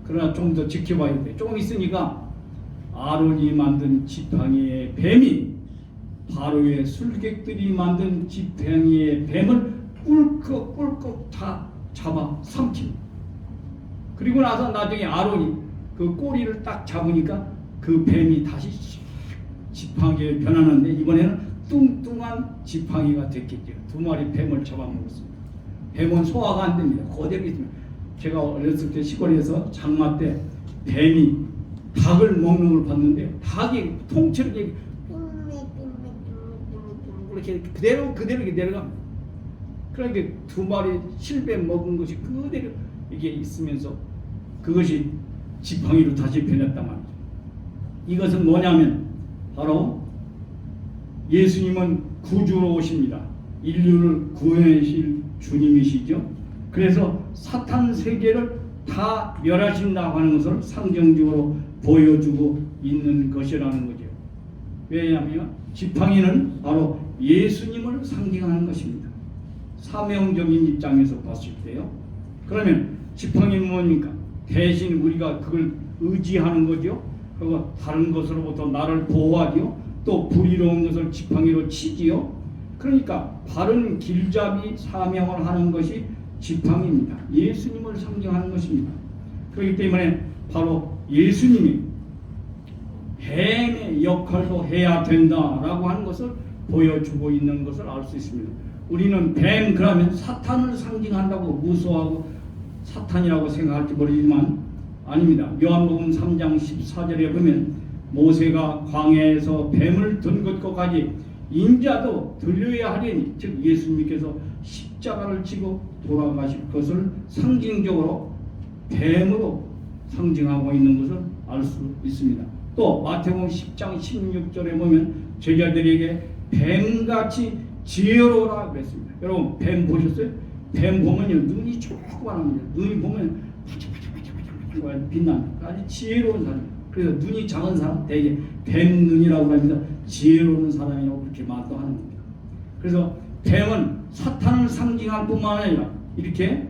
Speaker 1: 그러나 좀 더 지켜봐야 돼. 조금 있으니까 아론이 만든 지팡이의 뱀이 바로의 술객들이 만든 지팡이의 뱀을 꿀꺽꿀꺽 다 잡아 삼킵니다. 그리고 나서 나중에 아론이 그 꼬리를 딱 잡으니까 그 뱀이 다시 지팡이에 변하는데 이번에는 뚱뚱한 지팡이가 됐겠죠. 2마리 뱀을 잡아먹었습니다. 뱀은 소화가 안 됩니다. 그대로 있습니다. 제가 어렸을 때 시골에서 장마 때 뱀이 닭을 먹는 걸 봤는데 닭이 통째로 이렇게 그대로 이렇게 내려갑니다. 그러니까 두 마리 실배 먹은 것이 그대로 이게 있으면서 그것이 지팡이로 다시 변했단 말이죠. 이것은 뭐냐면 바로 예수님은 구주로 오십니다. 인류를 구원하실 주님이시죠. 그래서 사탄 세계를 다 멸하신다고 하는 것을 상징적으로 보여주고 있는 것이라는 거죠. 왜냐하면 지팡이는 바로 예수님을 상징하는 것입니다. 사명적인 입장에서 봤을 때요. 그러면 지팡이는 뭡니까? 대신 우리가 그걸 의지하는 거죠. 그리고 다른 것으로부터 나를 보호하지요. 또 불의로운 것을 지팡이로 치지요. 그러니까 바른 길잡이 사명을 하는 것이 지팡이입니다. 예수님을 상징하는 것입니다. 그렇기 때문에 바로 예수님이 뱀의 역할도 해야 된다라고 하는 것을 보여주고 있는 것을 알 수 있습니다. 우리는 뱀 그러면 사탄을 상징한다고 무서워하고 사탄이라고 생각할지 모르지만 아닙니다. 요한복음 3장 14절에 보면 모세가 광야에서 뱀을 든 것까지 인자도 들려야 하리니, 즉 예수님께서 십자가를 지고 돌아가실 것을 상징적으로 뱀으로 상징하고 있는 것을 알 수 있습니다. 또 마태복음 10장 16절에 보면 제자들에게 뱀같이 지혜로우라 그랬습니다. 여러분 뱀 보셨어요? 뱀 보면요 눈이 조그만합니다. 눈이 보면 반짝반짝 빛납니다. 아주 지혜로운 사람입니다. 그래서 눈이 작은 사람 대개 뱀 눈이라고 합니다. 지혜로운 사람이라고 그렇게 말도 하는 겁니다. 그래서 뱀은 사탄을 상징할 뿐만 아니라 이렇게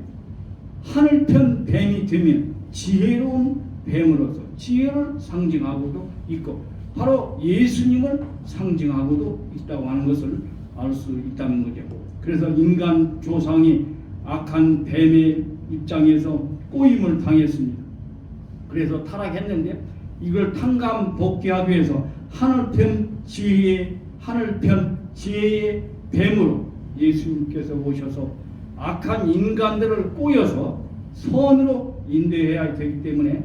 Speaker 1: 하늘편 뱀이 되면 지혜로운 뱀으로서 지혜를 상징하고도 있고 바로 예수님을 상징하고도 있다고 하는 것을 알 수 있다는 거죠. 그래서 인간 조상이 악한 뱀의 입장에서 꼬임을 당했습니다. 그래서 타락했는데 이걸 탕감 복귀하기 위해서 하늘편 지혜의 뱀으로 예수님께서 오셔서 악한 인간들을 꼬여서 선으로 인도해야 되기 때문에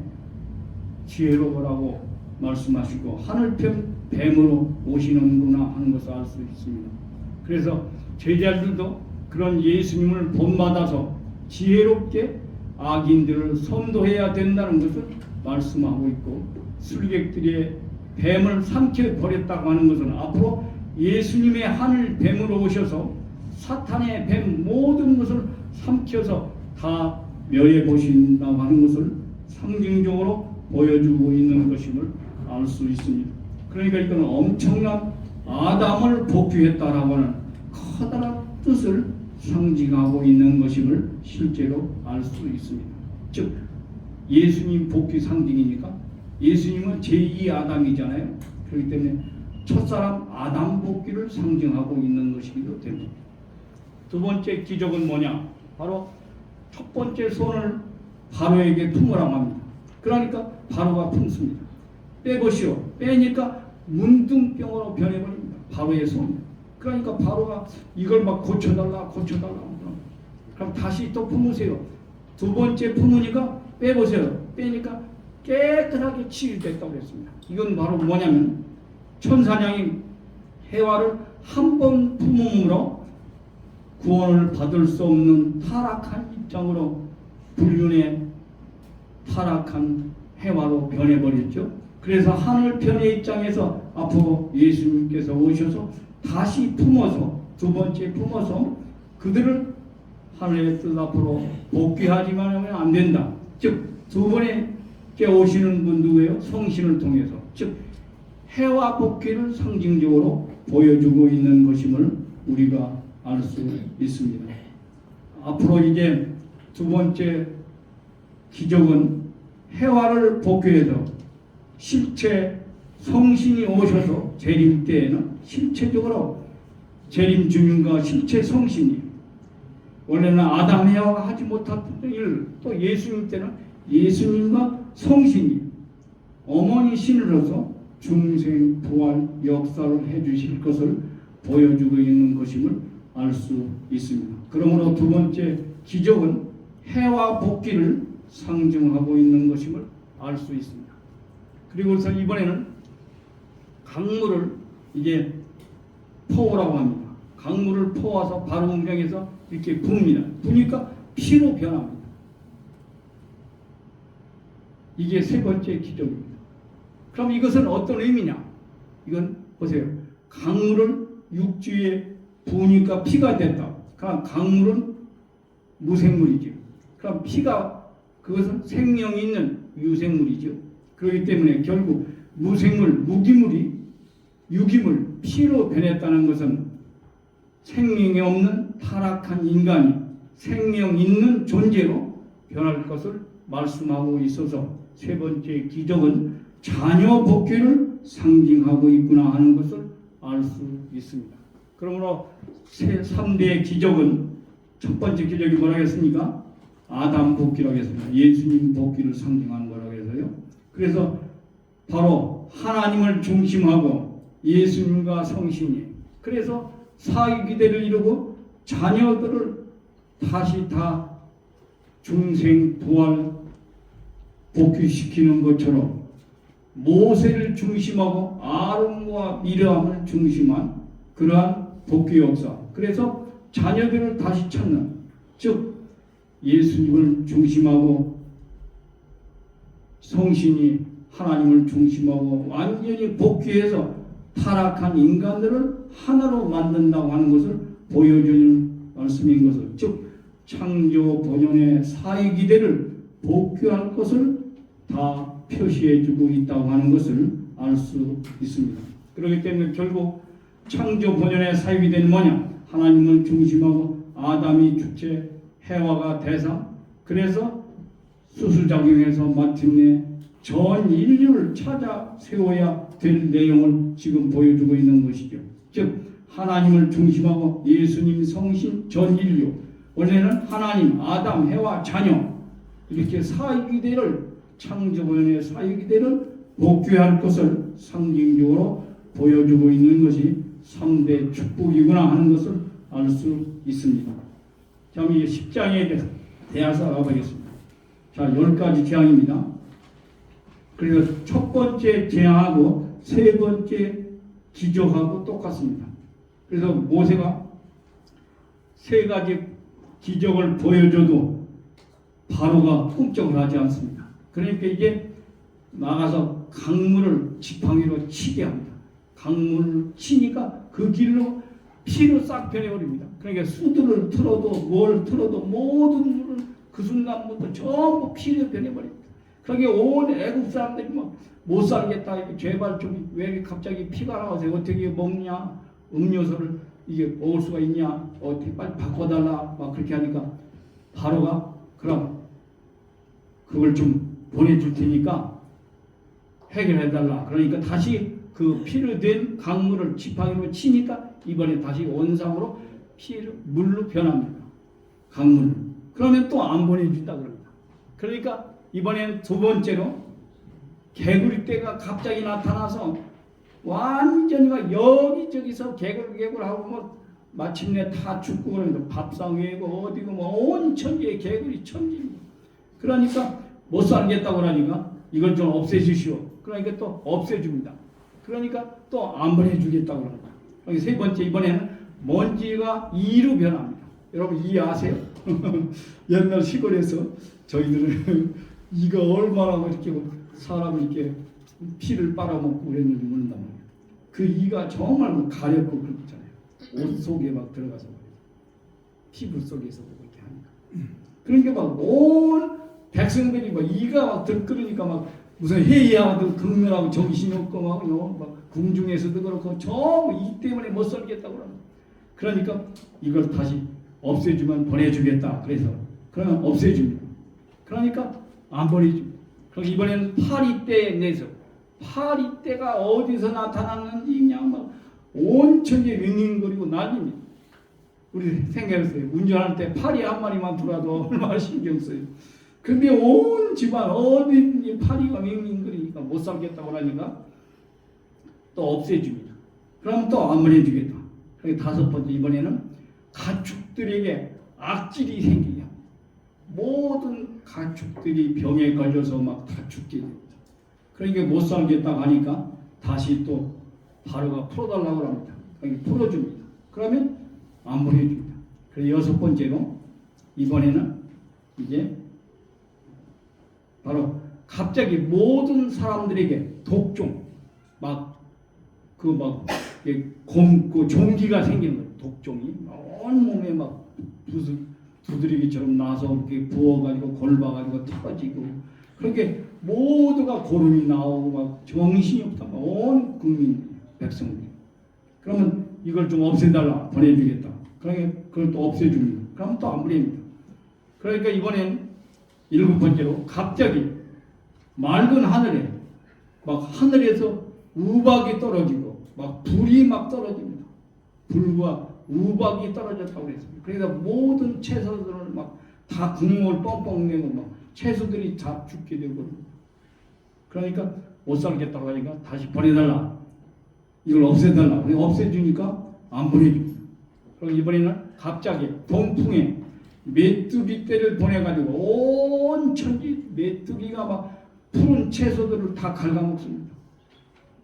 Speaker 1: 지혜로우라고 말씀하시고 하늘편 뱀으로 오시는구나 하는 것을 알 수 있습니다. 그래서 제자들도 그런 예수님을 본받아서 지혜롭게 악인들을 선도해야 된다는 것을 말씀하고 있고 술객들의 뱀을 삼켜버렸다고 하는 것은 앞으로 예수님의 하늘 뱀으로 오셔서 사탄의 뱀 모든 것을 삼켜서 다 멸해 보신다고 하는 것을 상징적으로 보여주고 있는 것임을 알 수 있습니다. 그러니까 이건 엄청난 아담을 복귀했다라고 하는 커다란 뜻을 상징하고 있는 것임을 실제로 알 수 있습니다. 즉 예수님 복귀 상징이니까 예수님은 제2 아담이잖아요. 그렇기 때문에 첫사람 아담 복귀를 상징하고 있는 것이기도 됩니다. 두 번째 기적은 뭐냐? 바로 첫 번째 손을 바로에게 품으라고 합니다. 그러니까 바로가 품습니다. 빼보시오. 빼니까 문둥병으로 변해버립니다. 바로의 손. 그러니까 바로가 이걸 막 고쳐달라. 그럼 다시 또 품으세요. 두 번째 품으니까 빼보세요. 빼니까 깨끗하게 치유됐다고 했습니다. 이건 바로 뭐냐면 천사장이 해와를 한 번 품음으로 구원을 받을 수 없는 타락한 입장으로 불륜의 타락한 해와로 변해버렸죠. 그래서 하늘편의 입장에서 앞으로 예수님께서 오셔서 다시 품어서 두 번째 품어서 그들을 하늘의 뜻 앞으로 복귀하지만 하면 안 된다. 즉 두 번에 오시는 분 누구예요? 성신을 통해서. 즉 해와 복귀를 상징적으로 보여주고 있는 것임을 우리가 알 수 있습니다. 앞으로 이제 두 번째 기적은 해와를 복귀해서 실체 성신이 오셔서 재림 때에는 실체적으로 재림 주님과 실체 성신이 원래는 아담 해와가 하지 못했던 일, 또 예수님 때는 예수님과 성신이 어머니 신으로서 중생 부활 역사를 해주실 것을 보여주고 있는 것임을 알 수 있습니다. 그러므로 두 번째 기적은 해와 복귀를 상징하고 있는 것임을 알 수 있습니다. 그리고서 이번에는 강물을 이제 퍼오라고 합니다. 강물을 퍼와서 바로 공장에서 이렇게 부습니다. 부니까 피로 변합니다. 이게 세 번째 기적입니다. 그럼 이것은 어떤 의미냐? 이건 보세요. 강물을 육지에 부으니까 피가 됐다. 그럼 강물은 무생물이죠. 그럼 피가 그것은 생명 있는 유생물이죠. 그렇기 때문에 결국 무생물, 무기물이 유기물, 피로 변했다는 것은 생명이 없는 타락한 인간이 생명 있는 존재로 변할 것을 말씀하고 있어서 세 번째 기적은 자녀 복귀를 상징하고 있구나 하는 것을 알 수 있습니다. 그러므로 3대의 기적은 첫 번째 기적이 뭐라고 했습니까? 아담 복귀라고 했습니다. 예수님 복귀를 상징하는 거라고 해서요. 그래서 바로 하나님을 중심하고 예수님과 성신이 그래서 사위기대를 이루고 자녀들을 다시 다 중생 부활 복귀시키는 것처럼 모세를 중심하고 아론과 미르암을 중심한 그러한 복귀 역사. 그래서 자녀들을 다시 찾는 즉 예수님을 중심하고 성신이 하나님을 중심하고 완전히 복귀해서 타락한 인간들을 하나로 만든다고 하는 것을 보여주는 말씀인 것을 즉 창조 본연의 사위기대를 복귀할 것을 다 표시해주고 있다고 하는 것을 알 수 있습니다. 그렇기 때문에 결국 창조 본연의 사위기대는 뭐냐? 하나님을 중심하고 아담이 주체, 해와가 대상. 그래서 수수작용해서 마침내 전 인류를 찾아 세워야 될 내용을 지금 보여주고 있는 것이죠. 즉 하나님을 중심하고 예수님, 성신, 전 인류. 원래는 하나님, 아담, 해와, 자녀 이렇게 사위기대를 창조본의 사위기대를 복귀할 것을 상징적으로 보여주고 있는 것이 3대 축복이구나 하는 것을 알 수 있습니다. 자, 이 10장에 대해서 알아보겠습니다. 자, 10가지 재앙입니다. 그래서 첫 번째 재앙하고 세 번째 기적하고 똑같습니다. 그래서 모세가 세 가지 기적을 보여줘도 바로가 꿈쩍을 하지 않습니다. 그러니까 이게 나가서 강물을 지팡이로 치게 합니다. 강물을 치니까 그 길로 피로 싹 변해버립니다. 그러니까 수들을 틀어도 뭘 틀어도 모든 물을 그 순간부터 전부 피로 변해버립니다. 그러니까 온 애국 사람들이 못 살겠다. 제발 좀 왜 갑자기 피가 나와서 어떻게 먹냐? 음료수를 이게 먹을 수가 있냐? 어떻게 빨리 바꿔달라. 막 그렇게 하니까 바로가 그럼 그걸 좀 보내줄 테니까 해결해달라. 그러니까 다시 그 피로 된 강물을 지팡이로 치니까 이번에 다시 원상으로 물로 변합니다. 강물로. 그러면 또 안 보내준다 그럽니다. 그러니까 이번엔 두 번째로 개구리떼가 갑자기 나타나서 완전히 여기저기서 개굴하고 마침내 다 죽고 그러면서 밥상 위에고 어디고 온 천지에 개구리 천지입니다. 그러니까 못 살겠다고 그러니까 이걸 좀 없애주시오. 그러니까 또 없애줍니다. 그러니까 또 안 보내주겠다고 그럽니다. 세 번째 이번에는 먼지가 이로 변합니다. 여러분 이 아세요? 옛날 시골에서 저희들은 이가 얼마나 이렇게 사람을 이렇게 피를 빨아먹고 그랬는지 모른단 말이에요. 그 이가 정말 가렵고 그렇잖아요. 옷 속에 막 들어가서 피부 속에서 그렇게 하니까. 그러니까 막 온 백성들이 이가 막 들끓으니까 막 무슨 회의하고 극렬하고 정신이 없고 막 궁중에서도 그렇고 전부 이 때문에 못 살겠다고 그럽니다. 그러니까 이걸 다시 없애주면 보내주겠다. 그래서 그러면 없애줍니다. 그러니까 안 보내줍니다. 그럼 이번에는 파리떼에 내서 파리떼가 어디서 나타났는지 그냥 막 온 천지에 윙윙거리고 난립니다. 우리 생각했어요. 운전할 때 파리 한 마리만 들어와도 얼마나 신경 써요. 근데 온 집안 어디든지 파리가 윙윙거리니까 못 살겠다고 하니까 또 없애줍니다. 그럼 또 안 보내주겠다. 그리고 다섯 번째 이번에는 가축들에게 악질이 생기게 합니다. 모든 가축들이 병에 걸려서 막 다 죽게 됩니다. 그러니까 못 살겠다고 하니까 다시 또 바로가 풀어달라고 합니다. 풀어줍니다. 그러면 안 보내줍니다. 그래서 여섯 번째로 이번에는 이제 바로 갑자기 모든 사람들에게 독종 곰고 종기가 생기는 거예요. 독종이 온 몸에 막 두드리기처럼 나서 이렇게 부어가지고 골봐가지고 터지고 그렇게 모두가 고름이 나오고 막 정신이 없다. 온 국민 백성들이. 그러면 이걸 좀 없애달라 보내주겠다. 그러니까 그걸 또 없애줍니다. 그럼 또 안 보냅니다. 그러니까 이번엔 일곱 번째로 갑자기 맑은 하늘에 막 하늘에서 우박이 떨어지고 막 불이 막 떨어집니다. 불과 우박이 떨어졌다고 그랬습니다. 그래서 모든 채소들을 막 다 국물 뻥뻥 내고 막 채소들이 다 죽게 되고 그러니까 못 살겠다고 하니까 다시 보내달라. 이걸 없애달라. 없애주니까 안 보내줍니다. 그럼 이번에는 갑자기 동풍에 메뚜기 떼를 보내가지고 온 천지 메뚜기가 막 푸른 채소들을 다 갉아먹습니다.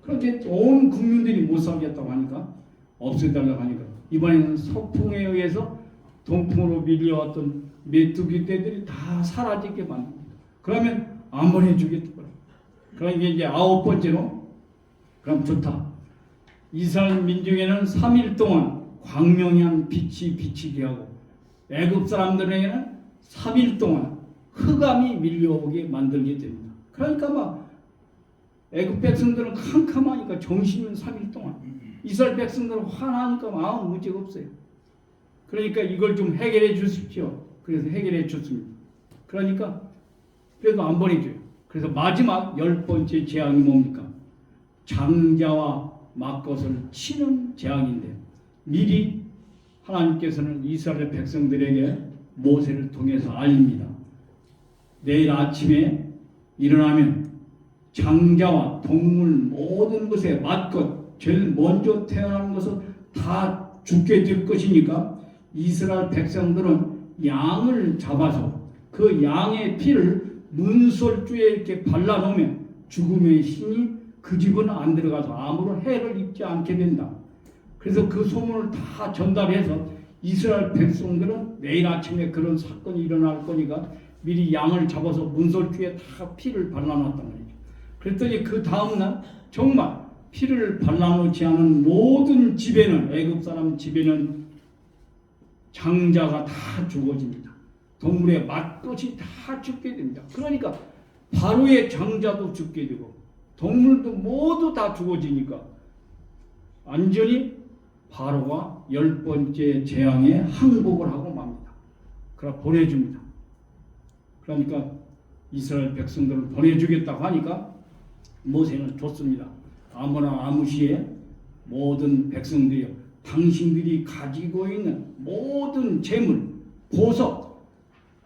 Speaker 1: 그렇게 온 국민들이 못 살겠다고 하니까 없애달라고 하니까 이번에는 서풍에 의해서 동풍으로 밀려왔던 메뚜기 떼들이 다 사라지게 만듭니다. 그러면 안 보내주겠더라고요. 그러니까 이제 아홉 번째로 그럼 좋다. 이스라엘 민족에는 3일 동안 광명한 빛이 비치게 하고 애굽 사람들에게는 3일 동안 흑암이 밀려오게 만들게 됩니다. 그러니까 막 애굽 백성들은 캄캄하니까 정신은 3일 동안 이스라엘 백성들은 화나니까 아무 문제가 없어요. 그러니까 이걸 좀 해결해 주십시오. 그래서 해결해 줬습니다. 그러니까 그래도 안 보내줘요. 그래서 마지막 10번째 재앙이 뭡니까? 장자와 막것을 치는 재앙인데 미리 하나님께서는 이스라엘 백성들에게 모세를 통해서 알립니다. 내일 아침에 일어나면 장자와 동물 모든 것에 맞것 제일 먼저 태어나는 것은 다 죽게 될 것이니까 이스라엘 백성들은 양을 잡아서 그 양의 피를 문설주에 이렇게 발라놓으면 죽음의 신이 그 집은 안 들어가서 아무런 해를 입지 않게 된다. 그래서 그 소문을 다 전달해서 이스라엘 백성들은 내일 아침에 그런 사건이 일어날 거니까 미리 양을 잡아서 문설주에 다 피를 발라놨단 말이죠. 그랬더니 그 다음날 정말 피를 발라놓지 않은 모든 집에는 애굽 사람 집에는 장자가 다 죽어집니다. 동물의 맏것이 다 죽게 됩니다. 그러니까 바로의 장자도 죽게 되고 동물도 모두 다 죽어지니까 완전히 바로가 10번째 재앙에 항복을 하고 맙니다. 그러나 보내줍니다. 그러니까 이스라엘 백성들을 보내주겠다고 하니까 모세는 좋습니다. 아무나 아무시에 모든 백성들이요 당신들이 가지고 있는 모든 재물, 보석,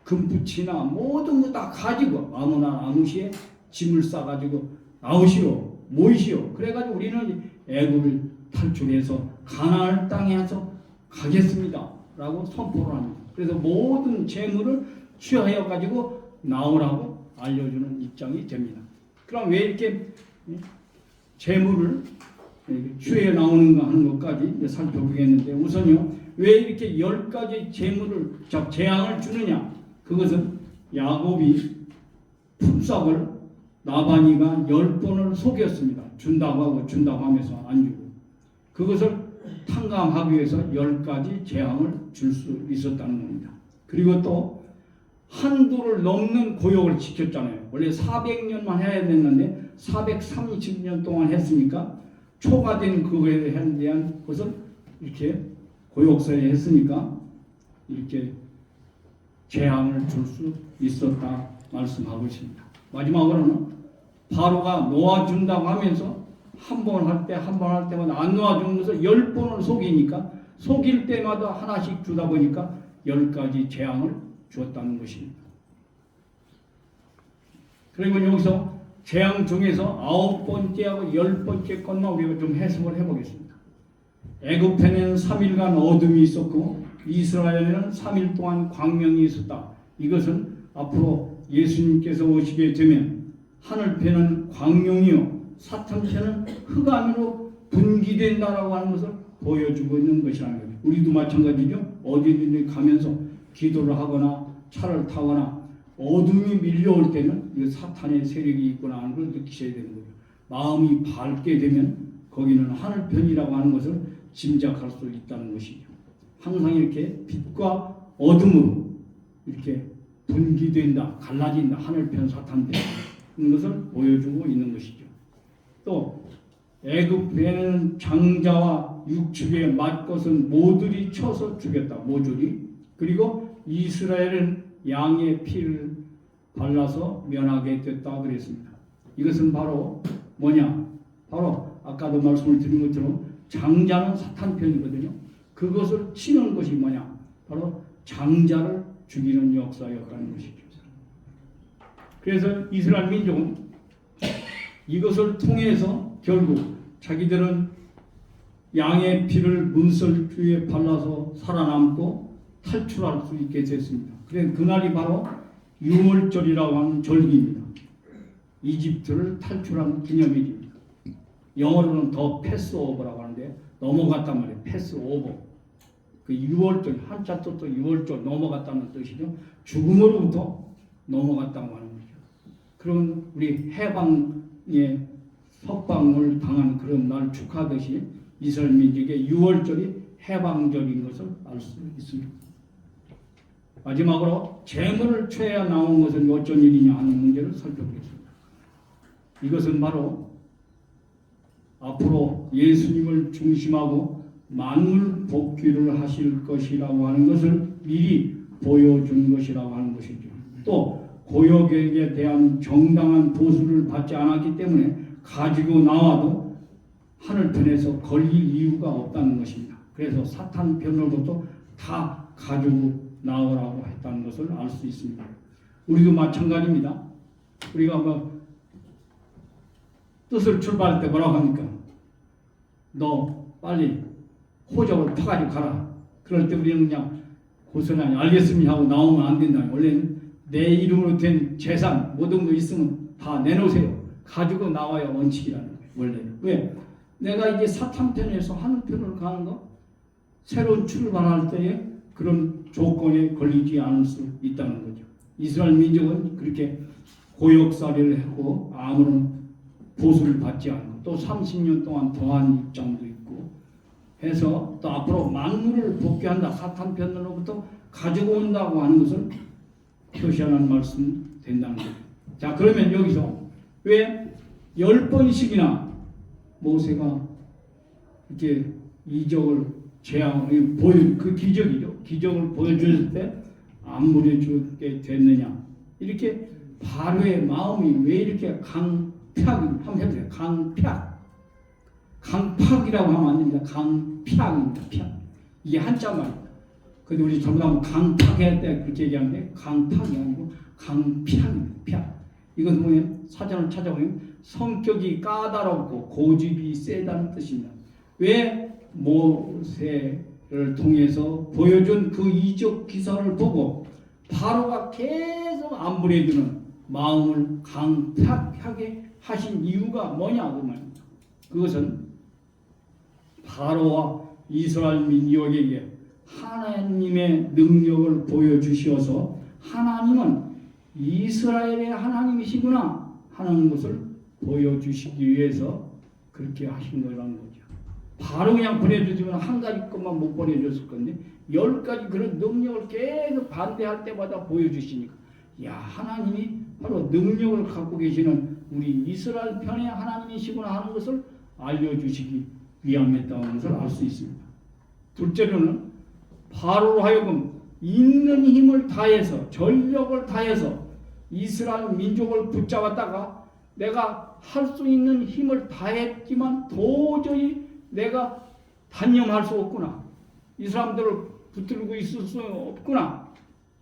Speaker 1: 금붙이나 모든 거 다 가지고 아무나 아무시에 짐을 싸가지고 나오시오, 모이시오. 그래가지고 우리는 애굽을 탈출해서 가나안 땅에서 가겠습니다. 라고 선포를 합니다. 그래서 모든 재물을 취하여 가지고 나오라고 알려주는 입장이 됩니다. 그럼 왜 이렇게 재물을 취해 나오는가 하는 것까지 살펴보겠는데 우선요 왜 이렇게 10가지 재앙을 주느냐 그것은 야곱이 품삯을 나반이가 10번을 속였습니다. 준다고 하면서 안 주고 그것을 탕감하기 위해서 10가지 재앙을 줄 수 있었다는 겁니다. 그리고 또 한도를 넘는 고역을 지켰잖아요. 원래 400년만 해야 됐는데 430년 동안 했으니까 초과된 그거에 대한 것을 이렇게 고역서에 했으니까 이렇게 재앙을 줄 수 있었다 말씀하고 있습니다. 마지막으로는 바로가 놓아준다고 하면서 한 번 할 때마다 안 놓아주는 것을 10번을 속이니까 속일 때마다 하나씩 주다 보니까 10가지 재앙을 주었다는 것입니다. 그리고 여기서 재앙 중에서 9번째하고 10번째 것만 우리가 좀 해석을 해보겠습니다. 애굽에는 3일간 어둠이 있었고 이스라엘에는 3일 동안 광명이 있었다. 이것은 앞으로 예수님께서 오시게 되면 하늘편은 광명이요 사탄편은 흑암으로 분기된다라고 하는 것을 보여주고 있는 것이라는 거죠. 우리도 마찬가지죠. 어디든지 가면서 기도를 하거나 차를 타거나 어둠이 밀려올 때는 이 사탄의 세력이 있구나 하는 걸 느끼셔야 되는 거죠. 마음이 밝게 되면 거기는 하늘편이라고 하는 것을 짐작할 수 있다는 것이죠. 항상 이렇게 빛과 어둠으로 이렇게 분기된다, 갈라진다, 하늘편, 사탄편 그런 것을 보여주고 있는 것이죠. 또 애굽에는 장자와 육축의 맏것은 모들이 쳐서 죽였다. 모조리. 그리고 이스라엘은 양의 피를 발라서 면하게 됐다 그랬습니다. 이것은 바로 뭐냐? 바로 아까도 말씀을 드린 것처럼 장자는 사탄 편이거든요. 그것을 치는 것이 뭐냐? 바로 장자를 죽이는 역사였다는 것이죠. 그래서 이스라엘 민족은 이것을 통해서 결국 자기들은 양의 피를 문설주에 발라서 살아남고 탈출할 수 있게 됐습니다. 그래서 그날이 바로 유월절이라고 하는 절기입니다. 이집트를 탈출한 기념일입니다. 영어로는 더 패스오버라고 하는데 넘어갔단 말이에요. 패스오버. 그 유월절, 한자 뜻도 유월절 넘어갔다는 뜻이죠. 죽음으로부터 넘어갔다고 하는 거죠. 그런 우리 해방의 석방을 당한 그런 날 축하하듯이 이스라엘 민족의 유월절이 해방절인 것을 알 수 있습니다. 마지막으로 재물을 취해야 나온 것은 어쩐 일이냐 하는 문제를 살펴보겠습니다. 이것은 바로 앞으로 예수님을 중심하고 만물 복귀를 하실 것이라고 하는 것을 미리 보여준 것이라고 하는 것이죠. 또 고역에게 대한 정당한 보수를 받지 않았기 때문에 가지고 나와도 하늘편에서 걸릴 이유가 없다는 것입니다. 그래서 사탄 편으로부터 다 가지고 나오라고 했다는 것을 알 수 있습니다. 우리도 마찬가지입니다. 우리가 뭐 뜻을 출발할 때 뭐라고 합니까? 너 빨리 호적을 파가지고 가라. 그럴 때 우리는 그냥 고스란히 알겠습니다 하고 나오면 안 된다. 원래는 내 이름으로 된 재산 모든 거 있으면 다 내놓으세요. 가지고 나와야 원칙이라는 거예요. 원래는. 왜? 내가 이제 사탄 편에서 하늘 편으로 가는 거 새로운 출발할 때에 그런 조건에 걸리지 않을 수 있다는 거죠. 이스라엘 민족은 그렇게 고역살이를 했고 아무런 보수를 받지 않고 또 30년 동안 더한 입장도 있고 해서 또 앞으로 만물을 복귀한다. 사탄 편으로부터 가지고 온다고 하는 것을 표시하는 말씀 된다는 거죠. 자, 그러면 여기서 왜 10번씩이나 모세가 이렇게 이적을 재앙을 보여 그 기적이죠. 기적을 보여줬을 때 안 물려주게 됐느냐. 이렇게 바로의 마음이 왜 이렇게 한번 해보세요. 강팍이라고 하면 안 됩니다. 강팍입니다. 팍. 이게 한자말입니다. 근데 우리 전부 다 강팍할 때 그렇게 얘기하는데 강팍이 아니고 강팍입니다. 팍. 이건 뭐냐면 사전을 찾아보면 성격이 까다롭고 고집이 세다는 뜻입니다. 왜 모세를 통해서 보여준 그 이적 기사를 보고 바로가 계속 안 부려주는 마음을 강팍하게 하신 이유가 뭐냐고 말입니다. 그것은 바로와 이스라엘 민족에게 하나님의 능력을 보여주셔서 하나님은 이스라엘의 하나님이시구나 하는 것을 보여주시기 위해서 그렇게 하신 거라는 거죠. 바로 그냥 보내주시면 한 가지 것만 못 보내줬을 건데 10가지 그런 능력을 계속 반대할 때마다 보여주시니까 야, 하나님이 바로 능력을 갖고 계시는 우리 이스라엘 편의 하나님이시구나 하는 것을 알려주시기 위함이었다는 것을 알 수 있습니다. 둘째로는 바로로 하여금 있는 힘을 다해서 전력을 다해서 이스라엘 민족을 붙잡았다가 내가 할 수 있는 힘을 다했지만 도저히 내가 단념할 수 없구나. 이 사람들을 붙들고 있을 수 없구나.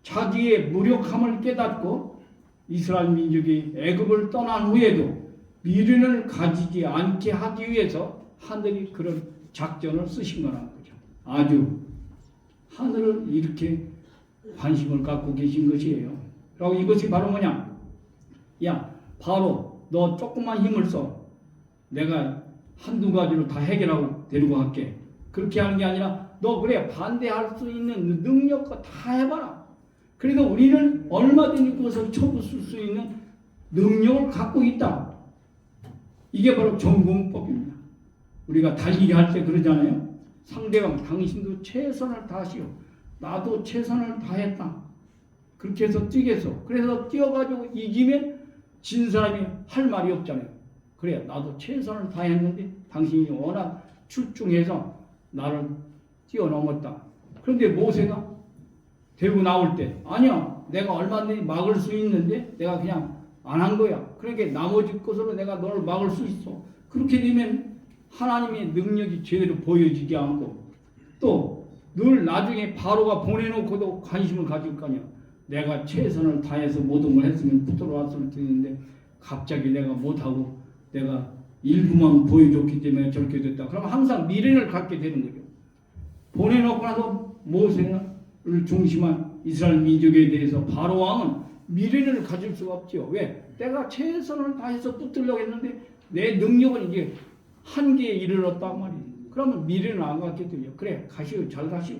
Speaker 1: 자기의 무력함을 깨닫고 이스라엘 민족이 애굽을 떠난 후에도 미련을 가지지 않게 하기 위해서 하늘이 그런 작전을 쓰신 거라는 거죠. 아주 하늘을 이렇게 관심을 갖고 계신 것이에요. 그리고 이것이 바로 뭐냐? 야, 바로 너 조금만 힘을 써. 내가 한두 가지로 다 해결하고 데리고 갈게. 그렇게 하는 게 아니라 너 그래 반대할 수 있는 능력과 다 해봐라. 그래도 우리는 얼마든지 그것을 쳐부술 수 있는 능력을 갖고 있다. 이게 바로 전공법입니다. 우리가 달리기 할 때 그러잖아요. 상대방 당신도 최선을 다하시오. 나도 최선을 다했다. 그렇게 해서 뛰겠어. 그래서 뛰어가지고 이기면 진 사람이 할 말이 없잖아요. 그래 나도 최선을 다했는데 당신이 워낙 출중해서 나를 뛰어넘었다. 그런데 모세가 데리고 나올 때 아니야 내가 얼마든지 막을 수 있는데 내가 그냥 안 한 거야. 그러니까 나머지 것으로 내가 너를 막을 수 있어. 그렇게 되면 하나님의 능력이 제대로 보여지지 않고 또 늘 나중에 바로가 보내놓고도 관심을 가질 거 아니야. 내가 최선을 다해서 모든 걸 했으면 붙들어왔을 텐데 갑자기 내가 못하고 내가 일부만 보여줬기 때문에 저렇게 됐다. 그럼 항상 미련을 갖게 되는 거죠. 보내놓고 나서 모세를 중심한 이스라엘 민족에 대해서 바로 왕은 미련을 가질 수가 없죠. 왜? 내가 최선을 다해서 붙들려고 했는데 내 능력은 이제 한계에 이르렀단 말이에요. 그러면 미련을 안 갖게 되죠. 그래 가시오 잘 가시오.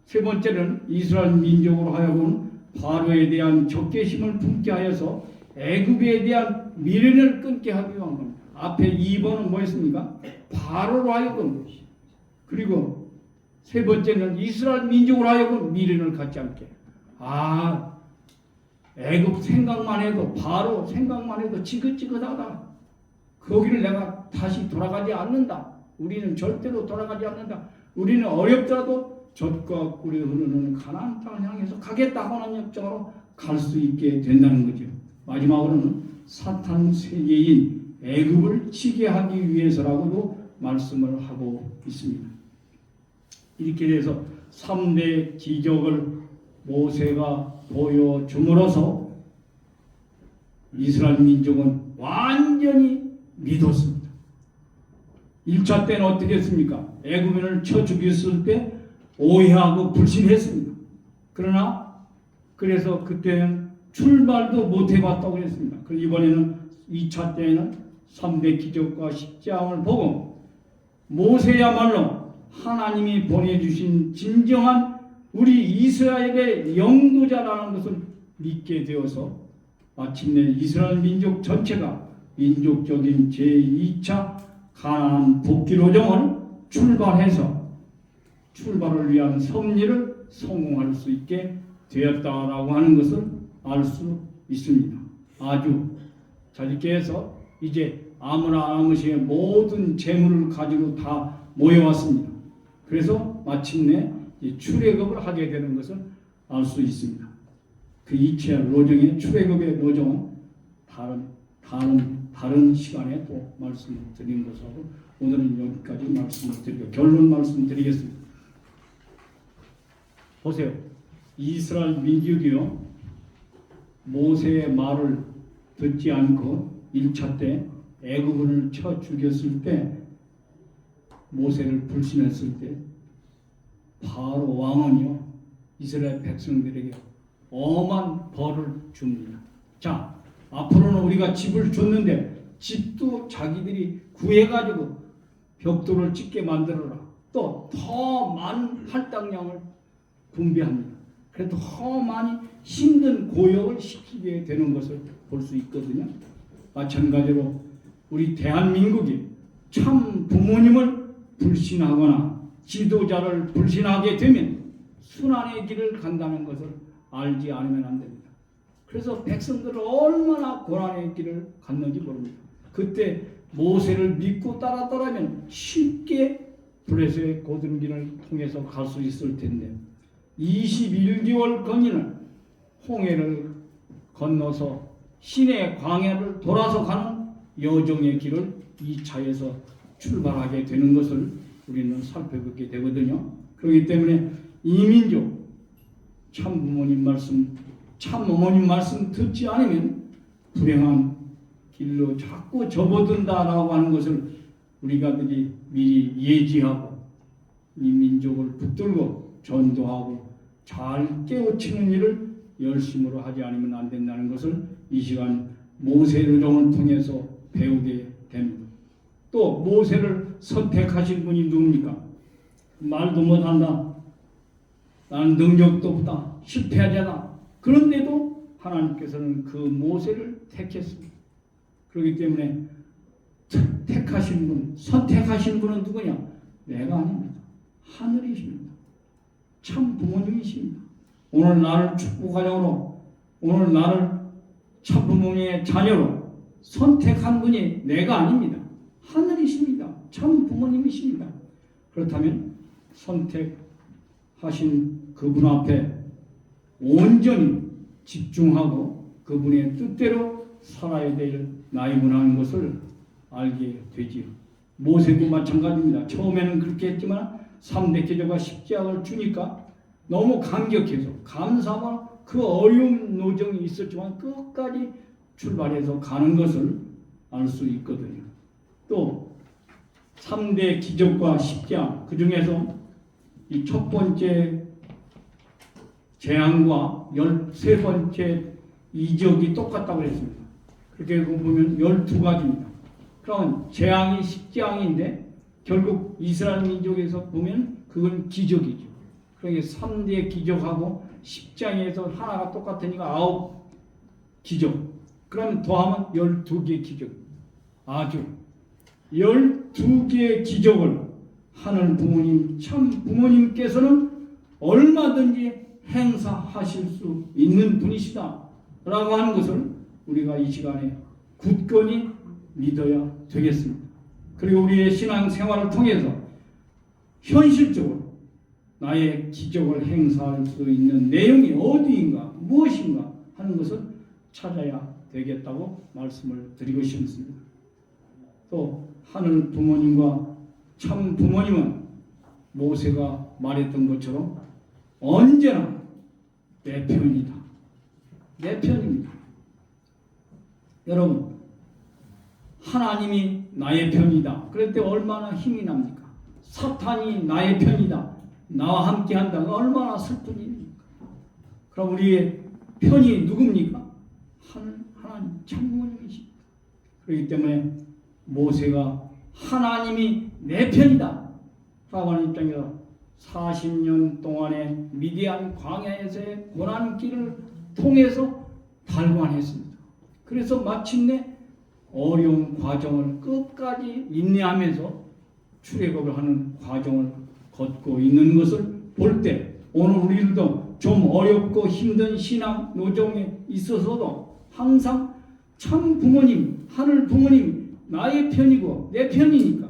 Speaker 1: 세 번째는 이스라엘 민족으로 하여금 바로에 대한 적개심을 품게 하여서 애굽에 대한 미련을 끊게 하기 위한 겁니다. 앞에 2번은 뭐였습니까? 바로로 하여금. 그리고 세 번째는 이스라엘 민족으로 하여금 미련을 갖지 않게. 애굽 생각만 해도 바로 생각만 해도 지긋지긋하다. 거기를 내가 다시 돌아가지 않는다. 우리는 절대로 돌아가지 않는다. 우리는 어렵더라도 젖과 꿀이 흐르는 가나안 땅을 향해서 가겠다 하는 역정으로 갈 수 있게 된다는 거죠. 마지막으로는 사탄 세계인 애굽을 치게 하기 위해서라고도 말씀을 하고 있습니다. 이렇게 돼서 3대 기적을 모세가 보여줌으로써 이스라엘 민족은 완전히 믿었습니다. 1차 때는 어떻게 했습니까? 애굽인을 쳐 죽였을 때 오해하고 불신했습니다. 그래서 그때는 출발도 못 해봤다고 했습니다. 그래서 이번에는 2차 때에는 3대 기적과 십자가를 보고 모세야말로 하나님이 보내주신 진정한 우리 이스라엘의 영도자라는 것을 믿게 되어서 마침내 이스라엘 민족 전체가 민족적인 제2차 가나안 복귀로정을 출발을 위한 섭리를 성공할 수 있게 되었다라고 하는 것을 알 수 있습니다. 아주 자리께 해서 이제 아므시의 모든 재물을 가지고 다 모여왔습니다. 그래서 마침내 출애굽을 하게 되는 것을 알 수 있습니다. 그 이치와 로정의 출애굽의 로정은 다른 시간에 또 말씀을 드린 것하고 오늘은 여기까지 말씀을 드리고 결론 말씀드리겠습니다. 보세요. 이스라엘 민족이요 모세의 말을 듣지 않고 1차 때 애굽을 쳐 죽였을 때 모세를 불신했을 때 바로 왕은요 이스라엘 백성들에게 엄한 벌을 줍니다. 자, 앞으로는 우리가 집을 줬는데 집도 자기들이 구해가지고 벽돌을 짓게 만들어라. 또 더 많은 할당량을 분배합니다. 그래도 더 많이 힘든 고역을 시키게 되는 것을 볼 수 있거든요. 마찬가지로 우리 대한민국이 참 부모님을 불신하거나 지도자를 불신하게 되면 순환의 길을 간다는 것을 알지 않으면 안 됩니다. 그래서 백성들은 얼마나 고난의 길을 갔는지 모릅니다. 그때 모세를 믿고 따랐더라면 쉽게 블레셋의 고든 길을 통해서 갈 수 있을 텐데 21개월 건이는 홍해를 건너서 시내 광야를 돌아서 가는 여정의 길을 2차에서 출발하게 되는 것을 우리는 살펴보게 되거든요. 그렇기 때문에 이 민족 참 부모님 말씀, 참 어머님 말씀 듣지 않으면 불행한 길로 자꾸 접어든다라고 하는 것을 우리가 미리 예지하고 이 민족을 붙들고 전도하고 잘 깨우치는 일을 열심으로 하지 않으면 안 된다는 것을 이 시간 모세르정을 통해서 배우게 됩니다. 또 모세를 선택하신 분이 누굽니까? 말도 못한다. 나는 능력도 없다. 실패자다. 그런데도 하나님께서는 그 모세를 택했습니다. 그렇기 때문에 택하신 분, 선택하신 분은 누구냐? 내가 아닙니다. 하늘이십니다. 참 부모님이십니다. 오늘 나를 축복하려고, 오늘 나를 참 부모님의 자녀로 선택한 분이 내가 아닙니다. 하늘이십니다. 참 부모님이십니다. 그렇다면 선택하신 그분 앞에 온전히 집중하고 그분의 뜻대로 살아야 될 나이구나 것을 알게 되지요. 모세도 마찬가지입니다. 처음에는 그렇게 했지만 3대 기적과 십자가를 주니까 너무 감격해서 감사와 그 어려운 노정이 있었지만 끝까지 출발해서 가는 것을 알 수 있거든요. 또 3대 기적과 십자가, 그 중에서 이 첫 번째 재앙과 13번째 이적이 똑같다고 했습니다. 그렇게 보면 12가지입니다. 그럼 재앙이 10재앙인데 결국 이스라엘 민족에서 보면 그건 기적이죠. 그러니까 3대 기적하고 10장에서 하나가 똑같으니까 9기적. 그럼 더하면 12개의 기적. 아주 12개의 기적을 하늘 부모님, 참 부모님께서는 얼마든지 행사하실 수 있는 분이시다 라고 하는 것을 우리가 이 시간에 굳건히 믿어야 되겠습니다. 그리고 우리의 신앙생활을 통해서 현실적으로 나의 기적을 행사할 수 있는 내용이 어디인가, 무엇인가 하는 것을 찾아야 되겠다고 말씀을 드리고 싶습니다. 또 하늘 부모님과 참 부모님은 모세가 말했던 것처럼 언제나 내 편이다. 내 편입니다. 여러분, 하나님이 나의 편이다. 그럴 때 얼마나 힘이 납니까? 사탄이 나의 편이다. 나와 함께 한다. 얼마나 슬픈 일입니까? 그럼 우리의 편이 누굽니까? 하나님 참부모님이십니다. 그렇기 때문에 모세가 하나님이 내 편이다 라고 하는 입장에서 40년 동안의 미디안 광야에서의 고난길을 통해서 달관했습니다. 그래서 마침내 어려운 과정을 끝까지 인내하면서 출애굽을 하는 과정을 걷고 있는 것을 볼 때 오늘 우리들도 좀 어렵고 힘든 신앙 노정에 있어서도 항상 참 부모님, 하늘 부모님이 나의 편이고 내 편이니까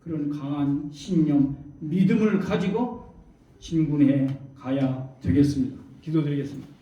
Speaker 1: 그런 강한 신념, 믿음을 가지고 진군해 가야 되겠습니다. 기도드리겠습니다.